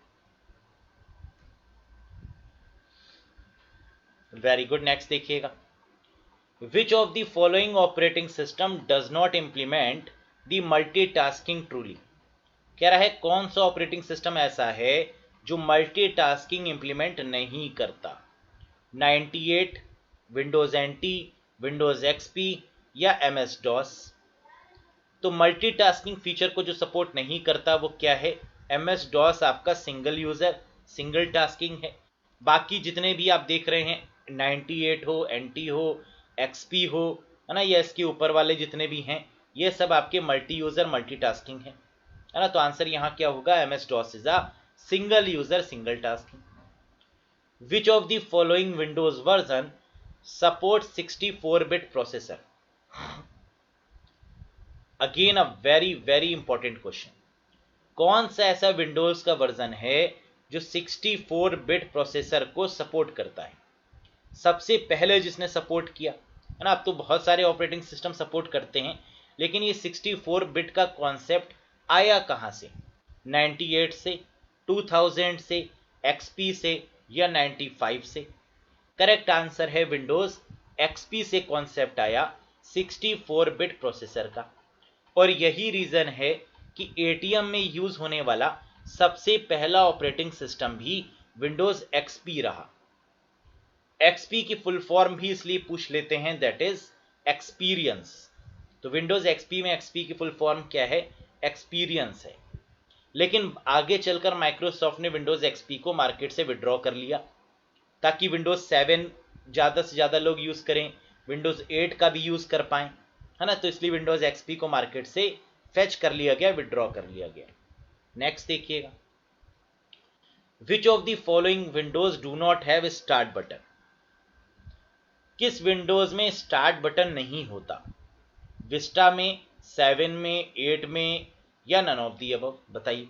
Very good. नेक्स्ट देखिएगा, which of the following operating system does not implement the multitasking truly. कह रहा है कौन सा ऑपरेटिंग सिस्टम ऐसा है जो मल्टीटास्किंग इंप्लीमेंट नहीं करता। 98, विंडोज एनटी, विंडोज एक्सपी या एमएस डॉस। तो मल्टीटास्किंग फीचर को जो सपोर्ट नहीं करता वो क्या है, एमएस डॉस आपका सिंगल यूजर सिंगल टास्किंग है। बाकी जितने भी आप देख रहे हैं, 98 हो, एनटी हो, एक्सपी हो, है ना, या इसके ऊपर वाले जितने भी हैं, ये सब आपके मल्टी यूजर मल्टीटास्किंग है ना। तो आंसर यहाँ क्या होगा, MS DOS is a single user single tasking. Which of the following Windows version support 64-बिट processor. Again a very very important question. कौन सा ऐसा विंडोज का वर्जन है जो 64-बिट प्रोसेसर को सपोर्ट करता है। सबसे पहले जिसने सपोर्ट किया, है ना, अब तो बहुत सारे ऑपरेटिंग सिस्टम सपोर्ट करते हैं, लेकिन ये 64-बिट का कॉन्सेप्ट आया कहां से, 98 से, 2000 से, एक्सपी से या 95 से। करेक्ट आंसर है विंडोज एक्सपी से कॉन्सेप्ट आया 64-बिट प्रोसेसर का। और यही रीजन है कि एटीएम में यूज होने वाला सबसे पहला ऑपरेटिंग सिस्टम भी विंडोज एक्सपी रहा। एक्सपी की फुल फॉर्म भी इसलिए पूछ लेते हैं, दैट इज एक्सपीरियंस। तो विंडोज एक्सपी में एक्सपी की फुल फॉर्म क्या है, एक्सपीरियंस है। लेकिन आगे चलकर माइक्रोसॉफ्ट ने विंडोज एक्सपी को मार्केट से विड्रॉ कर लिया ताकि विंडोज 7 ज़्यादा से ज़्यादा लोग यूज़ करें, विंडोज 8 का भी यूज़ कर पाएं, है ना। तो इसलिए विंडोज एक्सपी को मार्केट से फेच कर लिया गया, विड्रॉ कर लिया गया। नेक्स्ट देखिएगा, which of the following Windows do not have start button. किस विंडोज में स्टार्ट बटन नहीं होता, विस्टा में, 7 में, 8 में या नन ऑफ दी अबव, बताइए।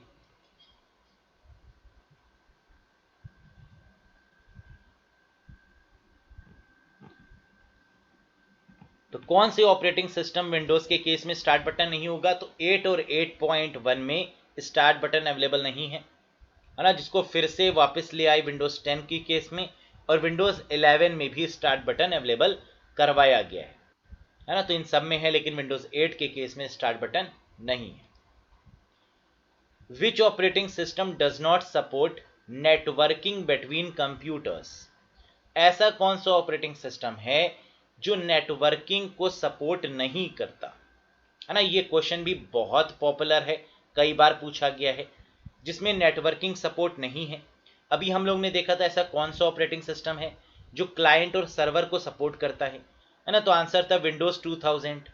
तो कौन से ऑपरेटिंग सिस्टम विंडोज के केस में स्टार्ट बटन नहीं होगा, तो 8 और 8.1 में स्टार्ट बटन अवेलेबल नहीं है ना, जिसको फिर से वापस ले आए विंडोज 10 की केस में, और विंडोज 11 में भी स्टार्ट बटन अवेलेबल करवाया गया है ना। तो इन सब में है, लेकिन विंडोज 8 के केस में स्टार्ट बटन नहीं है। Which operating system does not support networking between computers. ऐसा कौन सा ऑपरेटिंग सिस्टम है जो नेटवर्किंग को सपोर्ट नहीं करता, है ना। ये क्वेश्चन भी बहुत पॉपुलर है, कई बार पूछा गया है, जिसमें नेटवर्किंग सपोर्ट नहीं है। अभी हम लोग ने देखा था ऐसा कौन सा ऑपरेटिंग सिस्टम है जो क्लाइंट और सर्वर को सपोर्ट करता है ना। तो आंसर था विंडोज 2000,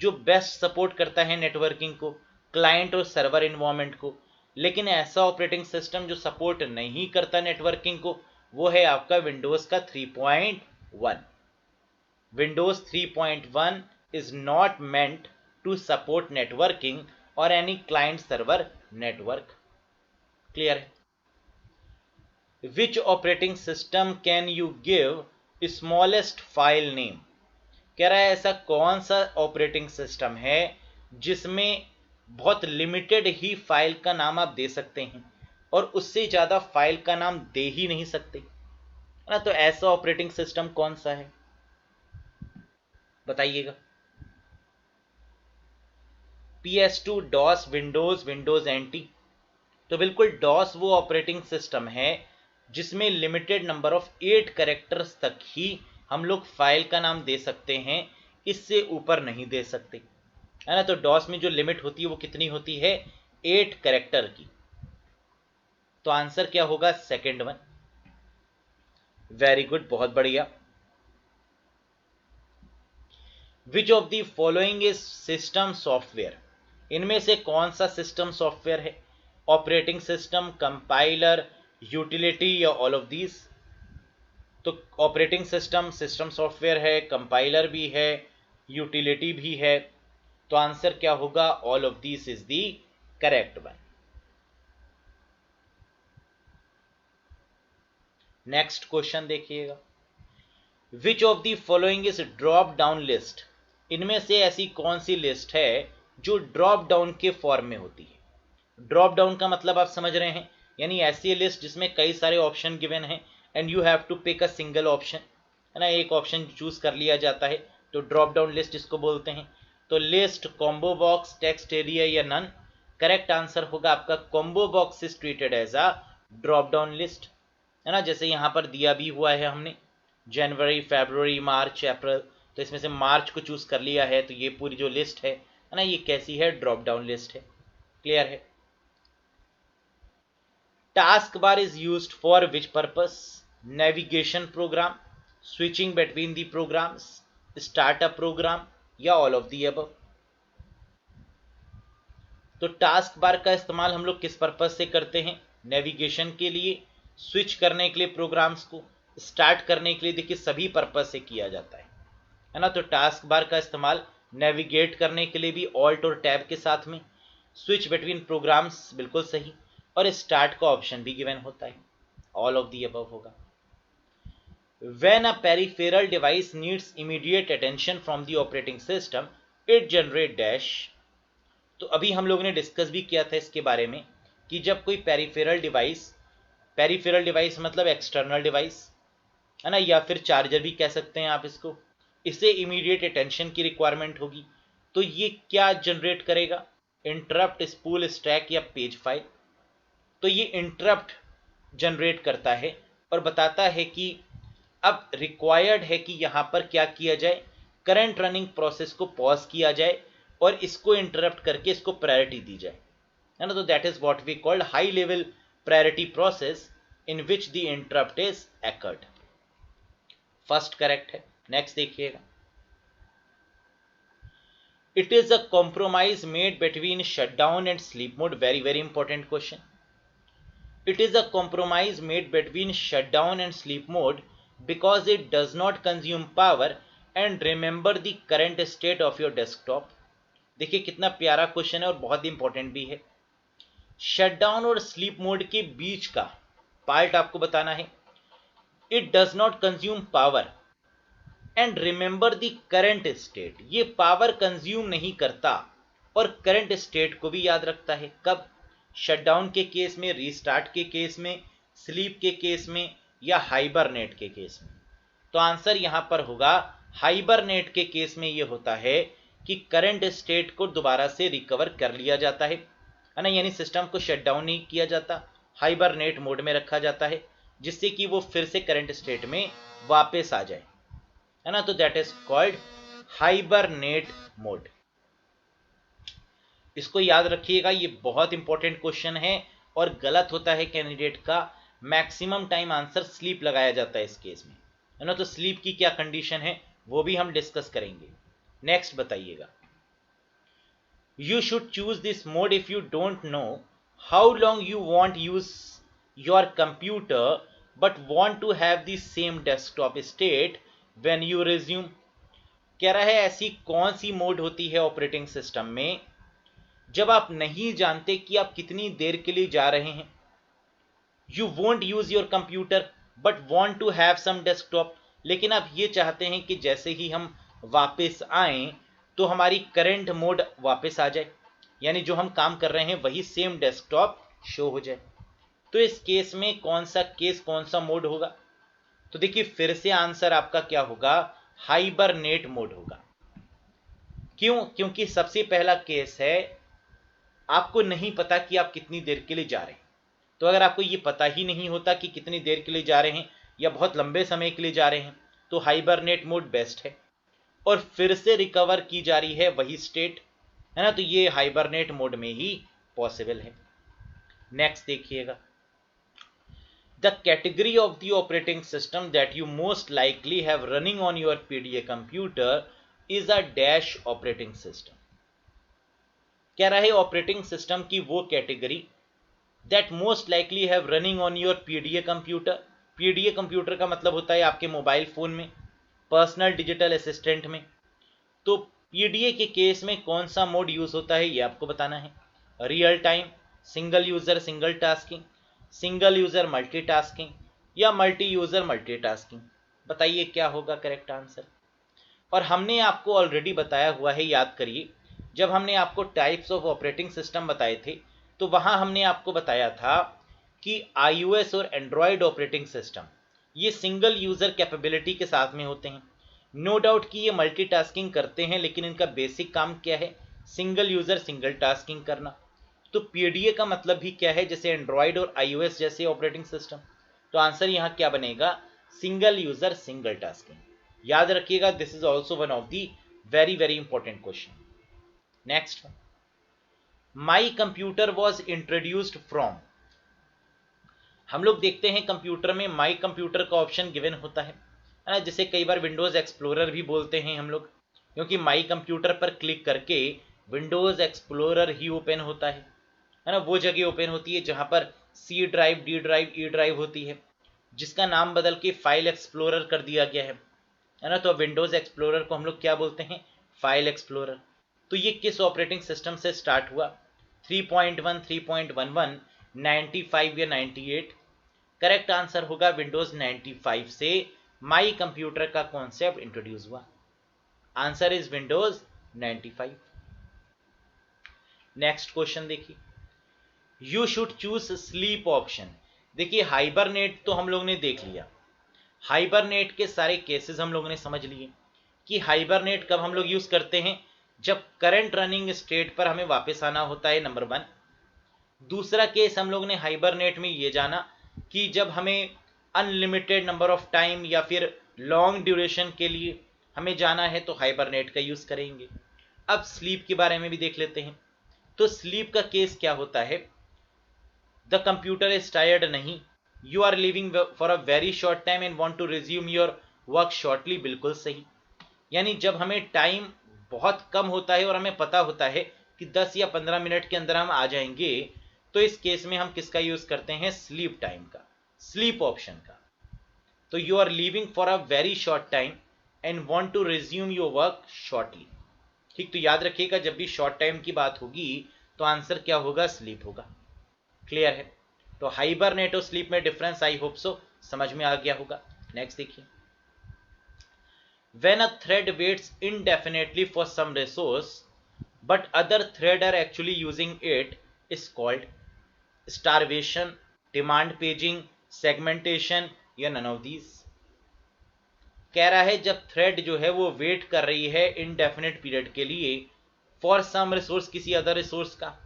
जो बेस्ट सपोर्ट करता है नेटवर्किंग को, क्लाइंट और सर्वर इन्वायरमेंट को। लेकिन ऐसा ऑपरेटिंग सिस्टम जो सपोर्ट नहीं करता नेटवर्किंग को, वो है आपका विंडोज का 3.1। Windows 3.1 is not meant to support networking or any client server network. Clear है? Which operating system can you give smallest file name? कह रहा है ऐसा कौन सा ऑपरेटिंग सिस्टम है जिसमें बहुत लिमिटेड ही फाइल का नाम आप दे सकते हैं और उससे ज़्यादा फाइल का नाम दे ही नहीं सकते, है ना। तो ऐसा ऑपरेटिंग सिस्टम कौन सा है, बताइएगा। PS2, DOS, Windows, Windows n t. तो बिल्कुल डॉस वो ऑपरेटिंग सिस्टम है जिसमें लिमिटेड नंबर ऑफ 8 कैरेक्टर्स तक ही हम लोग फाइल का नाम दे सकते हैं, इससे ऊपर नहीं दे सकते, है ना। तो डॉस में जो लिमिट होती है वो कितनी होती है, 8 कैरेक्टर की। तो आंसर क्या होगा, सेकंड वन। वेरी गुड, बहुत बढ़िया। Which of the following is system software. इनमें से कौन सा सिस्टम सॉफ्टवेयर है, ऑपरेटिंग सिस्टम, कंपाइलर, यूटिलिटी या ऑल ऑफ दीज। तो ऑपरेटिंग सिस्टम सिस्टम सॉफ्टवेयर है, कंपाइलर भी है, यूटिलिटी भी है, तो आंसर क्या होगा? All of this is the correct one. Next question देखिएगा, which of the following is drop down list? इनमें से ऐसी कौन सी लिस्ट है जो ड्रॉप डाउन के फॉर्म में होती है? ड्रॉप डाउन का मतलब आप समझ रहे हैं, यानी ऐसी लिस्ट जिसमें कई सारे ऑप्शन गिवन हैं and you have to pick a single option, है ना, एक ऑप्शन चूज कर लिया जाता है, तो ड्रॉप डाउन लिस्ट इसको बोलते हैं। तो list, combo box, text area या नन? करेक्ट आंसर होगा आपका combo box is treated as a drop down list, है ना, जैसे यहां पर दिया भी हुआ है हमने जनवरी, फरवरी, मार्च, अप्रैल, तो इसमें से मार्च को चूज कर लिया है, तो ये पूरी जो लिस्ट है ना, ये कैसी है? ड्रॉप डाउन लिस्ट है। क्लियर है? Task bar is used for which purpose? Navigation program, switching between the programs, startup program या ऑल ऑफ दी अबव? तो टास्क बार का इस्तेमाल हम लोग किस पर्पस से करते हैं? नेविगेशन के लिए, स्विच करने के लिए प्रोग्राम्स को, स्टार्ट करने के लिए, देखिए सभी पर्पस से किया जाता है ना। तो टास्क बार का इस्तेमाल नेविगेट करने के लिए भी ऑल्ट और टैब के साथ में, स्विच बिटवीन प्रोग्राम्स बिल्कुल सही, और स्टार्ट का ऑप्शन भी गिवन होता है, ऑल ऑफ दी अबव होगा। When a peripheral device needs immediate attention from the operating system, it generate dash। तो अभी हम लोगों ने डिस्कस भी किया था इसके बारे में कि जब कोई पेरिफेरल डिवाइस मतलब एक्सटर्नल डिवाइस, है ना, या फिर चार्जर भी कह सकते हैं आप इसको, इसे इमीडिएट अटेंशन की रिक्वायरमेंट होगी, तो ये क्या जनरेट करेगा? इंटरप्ट, स्पूल, स्टैक या पेज फाइल? तो ये इंटरप्ट जनरेट करता है और बताता है कि अब रिक्वायर्ड है कि यहां पर क्या किया जाए, करंट रनिंग प्रोसेस को पॉज किया जाए और इसको इंटरप्ट करके इसको प्रायोरिटी दी जाए, है ना। तो that is what we called high level priority process in which the interrupt is occurred. First correct है। नेक्स्ट देखिएगा, it is a compromise made between shutdown and sleep mode. Very very important question. It is a compromise made between shutdown and sleep mode because it does not consume power and remember the current state of your desktop। देखिए कितना प्यारा क्वेश्चन है और बहुत इंपॉर्टेंट भी है। शटडाउन और स्लीप मोड के बीच का पार्ट आपको बताना है। It does not consume power and remember the current state. ये पावर कंज्यूम नहीं करता और करंट स्टेट को भी याद रखता है। कब? शटडाउन के केस में, रीस्टार्ट के केस में, स्लीप के केस में या हाइबरनेट के केस में? तो आंसर यहां पर होगा हाइबरनेट के केस में ये होता है कि करंट स्टेट को दोबारा से रिकवर कर लिया जाता है ना, यानी सिस्टम को शटडाउन नहीं किया जाता, हाइबरनेट मोड में रखा जाता है जिससे कि वो फिर से करंट स्टेट में वापस आ जाए, है ना। तो that is called hibernate mode. इसको याद रखिएगा, ये बहुत इंपॉर्टेंट क्वेश्चन है और गलत होता है कैंडिडेट का। मैक्सिमम टाइम आंसर स्लीप लगाया जाता है इस केस में, है ना। तो स्लीप की क्या कंडीशन है वो भी हम डिस्कस करेंगे। नेक्स्ट बताइएगा, you should choose this mode if you don't know how long you want use your computer but want to have the same desktop state when you resume. कह रहा है ऐसी कौन सी मोड होती है ऑपरेटिंग सिस्टम में जब आप नहीं जानते कि आप कितनी देर के लिए जा रहे हैं। You won't use your computer but want to have some desktop, लेकिन आप ये चाहते हैं कि जैसे ही हम वापस आए तो हमारी करंट मोड वापस आ जाए, यानी जो हम काम कर रहे हैं वही सेम डेस्कटॉप शो हो जाए। तो इस केस में कौन सा मोड होगा? तो देखिए फिर से आंसर आपका क्या होगा? हाइबरनेट मोड होगा। क्यों? क्योंकि सबसे पहला केस है आपको नहीं पता कि आप कितनी देर के लिए जा रहे हैं। तो अगर आपको ये पता ही नहीं होता कि कितनी देर के लिए जा रहे हैं या बहुत लंबे समय के लिए जा रहे हैं, तो हाइबरनेट मोड बेस्ट है और फिर से रिकवर की जा रही है वही स्टेट, है ना। तो ये हाइबरनेट मोड में ही पॉसिबल है। नेक्स्ट देखिएगा, the category of the operating system that you most likely have running on your PDA computer is a dash operating system. कह रहा है ऑपरेटिंग सिस्टम की वो category that most likely have running on your PDA computer. PDA computer का मतलब होता है आपके मोबाइल फोन में, पर्सनल डिजिटल असिस्टेंट में। तो पीडीए के केस में कौन सा मोड यूज होता है ये आपको बताना है। Real time, single user single tasking, single user multitasking या मल्टी यूजर मल्टीटास्किंग। बताइए क्या होगा करेक्ट आंसर। और हमने आपको ऑलरेडी बताया हुआ है, याद करिए, जब हमने आपको टाइप्स ऑफ ऑपरेटिंग सिस्टम बताए थे तो वहां हमने आपको बताया था कि आईओएस और एंड्रॉयड ऑपरेटिंग सिस्टम ये सिंगल यूजर कैपेबिलिटी के साथ में होते हैं। नो डाउट कि ये मल्टीटास्किंग करते हैं, लेकिन इनका बेसिक काम क्या है? सिंगल यूजर सिंगल टास्किंग करना। तो पीडीए का मतलब भी क्या है? जैसे एंड्रॉयड और आईओएस जैसे ऑपरेटिंग सिस्टम। तो आंसर यहाँ क्या बनेगा? Single user single tasking. याद रखिएगा, this is also one of the very very important question. Next, my computer was introduced from. हम लोग देखते हैं कंप्यूटर में माई कंप्यूटर का ऑप्शन गिवन होता है ना, जिसे कई बार विंडोज एक्सप्लोरर भी बोलते हैं हम लोग, क्योंकि माई कंप्यूटर पर क्लिक करके विंडोज एक्सप्लोरर ही ओपन होता है ना। वो जगह ओपन होती है जहां पर C drive, D drive, E drive होती है, जिसका नाम बदल के फाइल एक्सप्लोरर कर दिया गया है ना। तो विंडोज एक्सप्लोरर को हम लोग क्या बोलते हैं? File explorer. तो ये किस ऑपरेटिंग सिस्टम से स्टार्ट हुआ? 3.1, 3.11, 95 या 98? करेक्ट आंसर होगा विंडोज 95 से माई कंप्यूटर का कॉन्सेप्ट इंट्रोड्यूस हुआ। Answer is Windows 95। Next question देखिए, you should choose sleep option. देखिए हाइबरनेट तो हम लोग ने देख लिया, हाइबरनेट के सारे केसेस हम लोगों ने समझ लिए कि हाइबरनेट कब हम लोग यूज करते हैं? जब करंट रनिंग स्टेट पर हमें वापस आना होता है, नंबर 1। दूसरा केस हम लोग ने हाइबरनेट में ये जाना कि जब हमें अनलिमिटेड नंबर ऑफ टाइम या फिर लॉन्ग ड्यूरेशन के लिए हमें जाना है तो हाइबरनेट का यूज करेंगे। अब स्लीप के बारे में भी देख लेते हैं। तो स्लीप का केस क्या होता है? द कंप्यूटर इज टायर्ड नहीं, you are living for a very short time and want to resume your work shortly. बिल्कुल सही। यानी जब हमें टाइम बहुत कम होता है और हमें पता होता है कि 10 या 15 मिनट के अंदर हम आ जाएंगे, तो इस केस में हम किसका यूज करते हैं? स्लीप टाइम का, स्लीप ऑप्शन का। तो you are living for a very short time and want to resume your work shortly. ठीक, तो याद रखिएगा जब भी शॉर्ट टाइम की बात होगी तो आंसर क्या होगा? स्लीप होगा। क्लियर है? तो हाइबरनेट और स्लीप में डिफरेंस आई होप सो समझ में आ गया होगा। नेक्स्ट देखिए, when a thread waits indefinitely for some resource but other thread are actually using it is called starvation, demand paging, segmentation या none of these। कह रहा है जब थ्रेड जो है वो वेट कर रही है इनडेफिनेट पीरियड के लिए फॉर सम रिसोर्स, किसी अदर रिसोर्स का,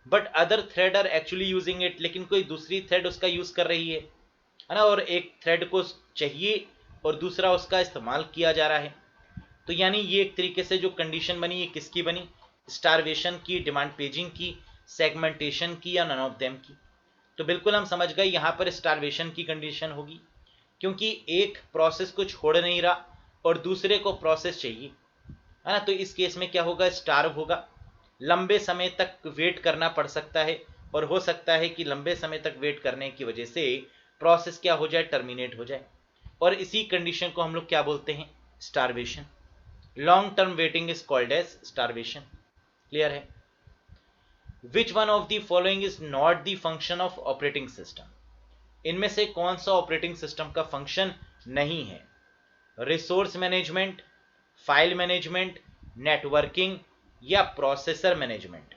but other thread are actually using it, लेकिन कोई दूसरी थ्रेड उसका यूज कर रही है ना, और एक थ्रेड को चाहिए और दूसरा उसका इस्तेमाल किया जा रहा है। तो यानी ये एक तरीके से जो कंडीशन बनी, ये किसकी बनी? स्टारवेशन की, डिमांड पेजिंग की, सेगमेंटेशन की या नन ऑफ देम की? तो बिल्कुल हम समझ गए यहां पर स्टारवेशन की कंडीशन होगी, क्योंकि एक प्रोसेस को छोड़ नहीं रहा और दूसरे को प्रोसेस चाहिए, है ना। तो इस केस में क्या होगा? स्टार्व होगा। लंबे समय तक वेट करना पड़ सकता है और हो सकता है कि लंबे समय तक वेट करने की वजह से प्रोसेस क्या हो जाए? टर्मिनेट हो जाए। और इसी कंडीशन को हम लोग क्या बोलते हैं? Starvation. Long term waiting is called as starvation. Clear है? Which one of the following is not the function of operating system. इनमें से कौन सा ऑपरेटिंग सिस्टम का फंक्शन नहीं है? Resource management, file management, networking या प्रोसेसर मैनेजमेंट।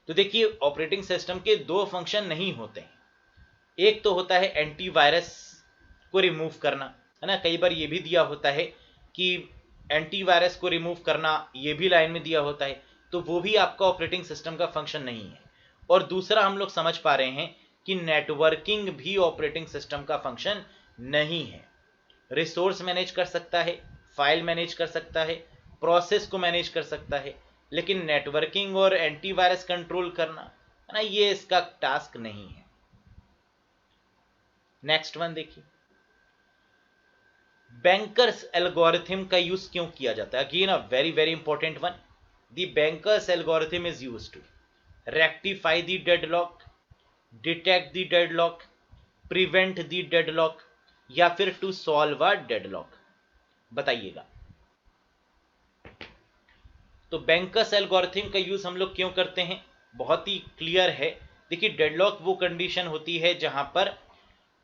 तो देखिए ऑपरेटिंग सिस्टम के दो फंक्शन नहीं होते हैं। एक तो होता है एंटीवायरस को रिमूव करना, है ना। कई बार ये भी दिया होता है कि एंटीवायरस को रिमूव करना, ये भी लाइन में दिया होता है, तो वो भी आपका ऑपरेटिंग सिस्टम का फंक्शन नहीं है। और दूसरा हम लोग समझ पा रहे हैं कि नेटवर्किंग भी ऑपरेटिंग सिस्टम का फंक्शन नहीं है। रिसोर्स मैनेज कर सकता है, फाइल मैनेज कर सकता है, प्रोसेस को मैनेज कर सकता है, लेकिन नेटवर्किंग और एंटीवायरस कंट्रोल करना, है ना, ये इसका टास्क नहीं है। नेक्स्ट वन देखिए, बैंकर्स एल्गोरिथम का यूज क्यों किया जाता है? Again a very very important one. The bankers algorithm is used to rectify the deadlock, detect the deadlock, prevent the deadlock या फिर टू सॉल्व अ डेडलॉक। बताइएगा। तो बैंकर्स एल्गोरिथम का यूज हम लोग क्यों करते हैं, बहुत ही क्लियर है। देखिए डेडलॉक वो कंडीशन होती है जहां पर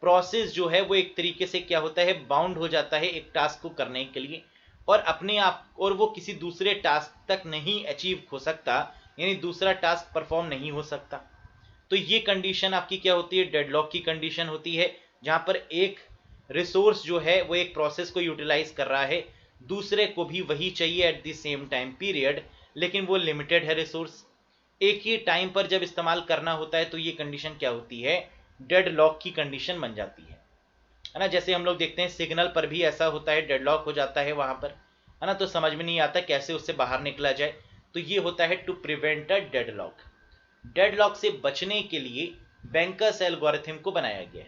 प्रोसेस जो है वो एक तरीके से क्या होता है, बाउंड हो जाता है एक टास्क को करने के लिए, और अपने आप, और वो किसी दूसरे टास्क तक नहीं अचीव हो सकता, यानी दूसरा टास्क परफॉर्म नहीं हो सकता। तो ये कंडीशन आपकी क्या होती है, डेडलॉक की कंडीशन होती है, जहां पर एक रिसोर्स जो है वो एक प्रोसेस को यूटिलाइज कर रहा है, दूसरे को भी वही चाहिए eight the same time period, लेकिन वो लिमिटेड है रिसोर्स, एक ही टाइम पर जब इस्तेमाल करना होता है, तो ये कंडीशन क्या होती है, डेडलॉक की कंडीशन बन जाती है ना। जैसे हम लोग देखते हैं सिग्नल पर भी ऐसा होता है, डेडलॉक हो जाता है वहां पर, है ना, तो समझ में नहीं आता कैसे उससे बाहर निकला जाए। तो ये होता है to prevent a deadlock. Deadlock से बचने के लिए बैंकर्स एल्गोरिथम को बनाया गया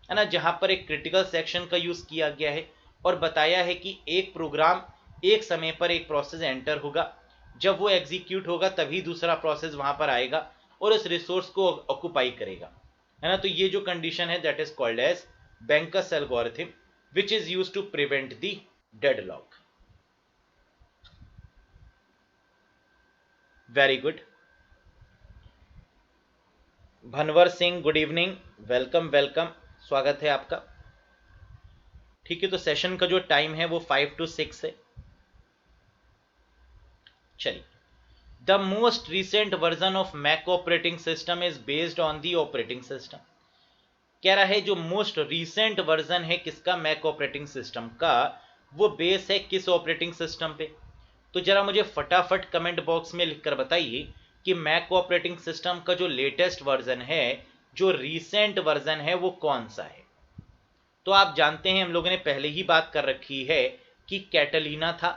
है ना, जहां पर एक क्रिटिकल सेक्शन का यूज किया गया है और बताया है कि एक प्रोग्राम एक समय पर एक प्रोसेस एंटर होगा, जब वो एग्जीक्यूट होगा तभी दूसरा प्रोसेस वहां पर आएगा और उस रिसोर्स को ऑक्युपाई करेगा, है ना। तो ये जो कंडीशन है that is called as bankers algorithm which is used to prevent the deadlock. Very good. Bhanwar Singh good evening, welcome welcome, स्वागत है आपका। ठीक है, तो सेशन का जो टाइम है वो 5 to 6 है। चलिए, the most recent version of Mac operating system is based on the operating system. कह रहा है जो मोस्ट रिसेंट वर्जन है किसका, मैक ऑपरेटिंग सिस्टम का, वो बेस है किस ऑपरेटिंग सिस्टम पे। तो जरा मुझे फटाफट कमेंट बॉक्स में लिखकर बताइए कि मैक ऑपरेटिंग सिस्टम का जो लेटेस्ट वर्जन है, जो रीसेंट वर्जन है, वो कौन सा है। तो आप जानते हैं हम लोगों ने पहले ही बात कर रखी है कि कैटलीना था,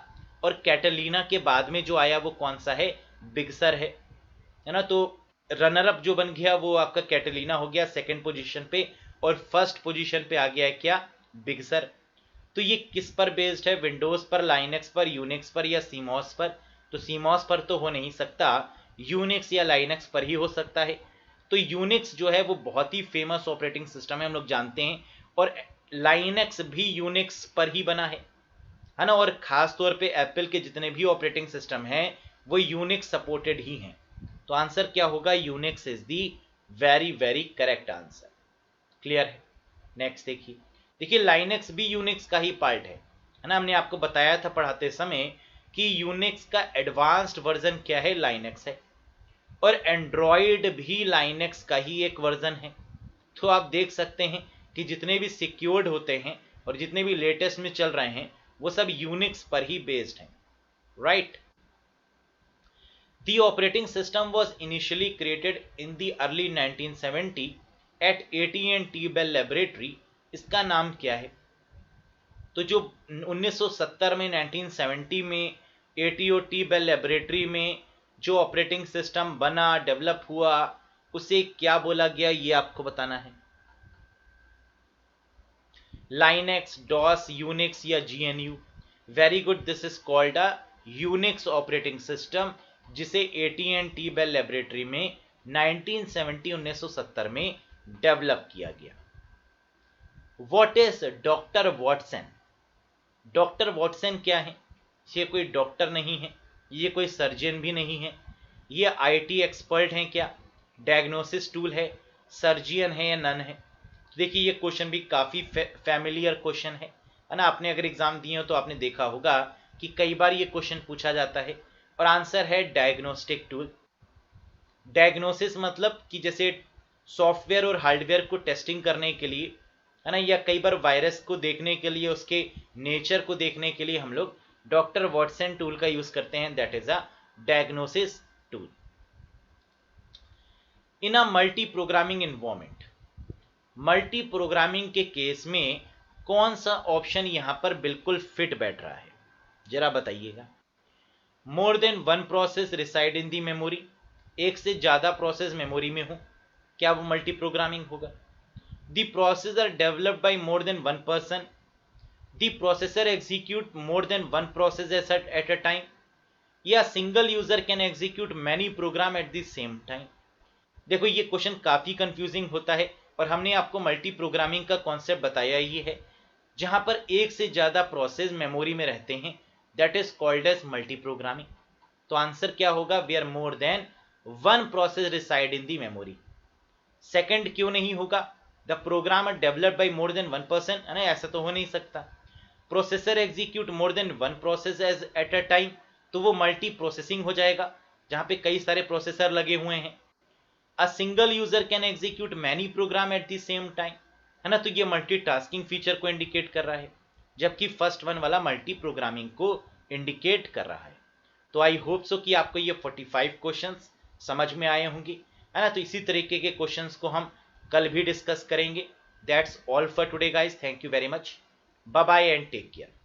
और कैटलीना के बाद में जो आया वो कौन सा है, बिग सर है ना। तो रनर अप जो बन गया वो आपका कैटलीना हो गया सेकंड पोजीशन पे, और फर्स्ट पोजीशन पे आ गया है क्या, बिग सर। तो ये किस पर बेस्ड है, विंडोज पर, लाइनेक्स पर, यूनिक्स पर या सीमॉस पर। तो सीमॉस पर तो हो नहीं सकता, यूनिक्स या लाइनेक्स पर ही हो सकता है। तो यूनिक्स जो है वो बहुत ही फेमस ऑपरेटिंग सिस्टम है, हम लोग जानते हैं, और लाइनेक्स भी यूनिक्स पर ही बना है ना। और खास तौर पे एप्पल के जितने भी ऑपरेटिंग सिस्टम हैं वो यूनिक्स सपोर्टेड ही हैं। तो आंसर क्या होगा, Unix is the very very correct answer. Clear है। नेक्स्ट देखिए, देखिए लाइनेक्स भी यूनिक्स का ही पार्ट है ना। हमने आपको बताया था पढ़ाते समय कि यूनिक्स का एडवांस्ड वर्जन क्या है, लाइनेक्स है, और एंड्रॉयड भी लाइनेक्स का ही एक वर्जन है। तो आप देख सकते हैं कि जितने भी सिक्योर्ड होते हैं और जितने भी लेटेस्ट में चल रहे हैं वो सब यूनिक्स पर ही बेस्ड हैं, right. The operating system was initially created in the early 1970 at AT&T Bell Laboratory। इसका नाम क्या है। तो जो 1970 में 1970 में AT&T Bell Laboratory में जो ऑपरेटिंग सिस्टम बना, डेवलप हुआ, उसे क्या बोला गया ये आपको बताना है। लाइनेक्स, डॉस, यूनिक्स या GNU। Very good, this is called a Unix operating system, जिसे AT&T बेल लेबोरेटरी में 1970 में डेवलप किया गया। What is doctor Watson. Doctor Watson क्या है, ये कोई डॉक्टर नहीं है, ये कोई सर्जन भी नहीं है, ये IT एक्सपर्ट हैं क्या, डायग्नोसिस टूल है, सर्जियन है या नन है। देखिए ये क्वेश्चन भी काफ़ी फैमिलियर क्वेश्चन है ना। आपने अगर एग्जाम दिए हो तो आपने देखा होगा कि कई बार ये क्वेश्चन पूछा जाता है, और आंसर है डायग्नोस्टिक टूल। डायग्नोसिस मतलब कि जैसे सॉफ्टवेयर और हार्डवेयर को टेस्टिंग करने के लिए, है ना, या कई बार वायरस को देखने के लिए, उसके नेचर को देखने के लिए हम लोग डॉक्टर वॉटसन टूल का यूज करते हैं, that is a diagnosis tool. In a multi programming environment, multi programming के केस में कौन सा ऑप्शन यहां पर बिल्कुल फिट बैठ रहा है, जरा बताइएगा। More than one process reside in the memory, एक से ज्यादा प्रोसेस मेमोरी में हो, क्या वो मल्टी प्रोग्रामिंग होगा। The process are developed by more than one person, the processor execute more than one process at a time, या single user can execute many program at the same time. देखो ये क्वेश्चन काफी कंफ्यूजिंग होता है, और हमने आपको मल्टी प्रोग्रामिंग का कॉन्सेप्ट बताया ही है, जहां पर एक से ज्यादा प्रोसेस मेमोरी में रहते हैं, that is called as multi programming. तो आंसर क्या होगा, where more than one process reside in the memory. Second क्यों नहीं होगा, the program developed by more than one person, है ना, ऐसा तो हो नहीं सकता। Processor execute more than one process as at a time, तो वो मल्टी प्रोसेसिंग हो जाएगा जहां पे कई सारे प्रोसेसर लगे हुए हैं। A single user can execute many program at the same time, है ना, तो ये मल्टीटास्किंग फीचर को इंडिकेट कर रहा है, जबकि फर्स्ट वन वाला मल्टी प्रोग्रामिंग को इंडिकेट कर रहा है। तो आई होप सो कि आपको ये 45 क्वेश्चंस समझ में आए होंगे, है ना। तो इसी तरीके के क्वेश्चंस को हम कल भी डिस्कस करेंगे। That's all for today guys, thank you very much, bye bye and take care.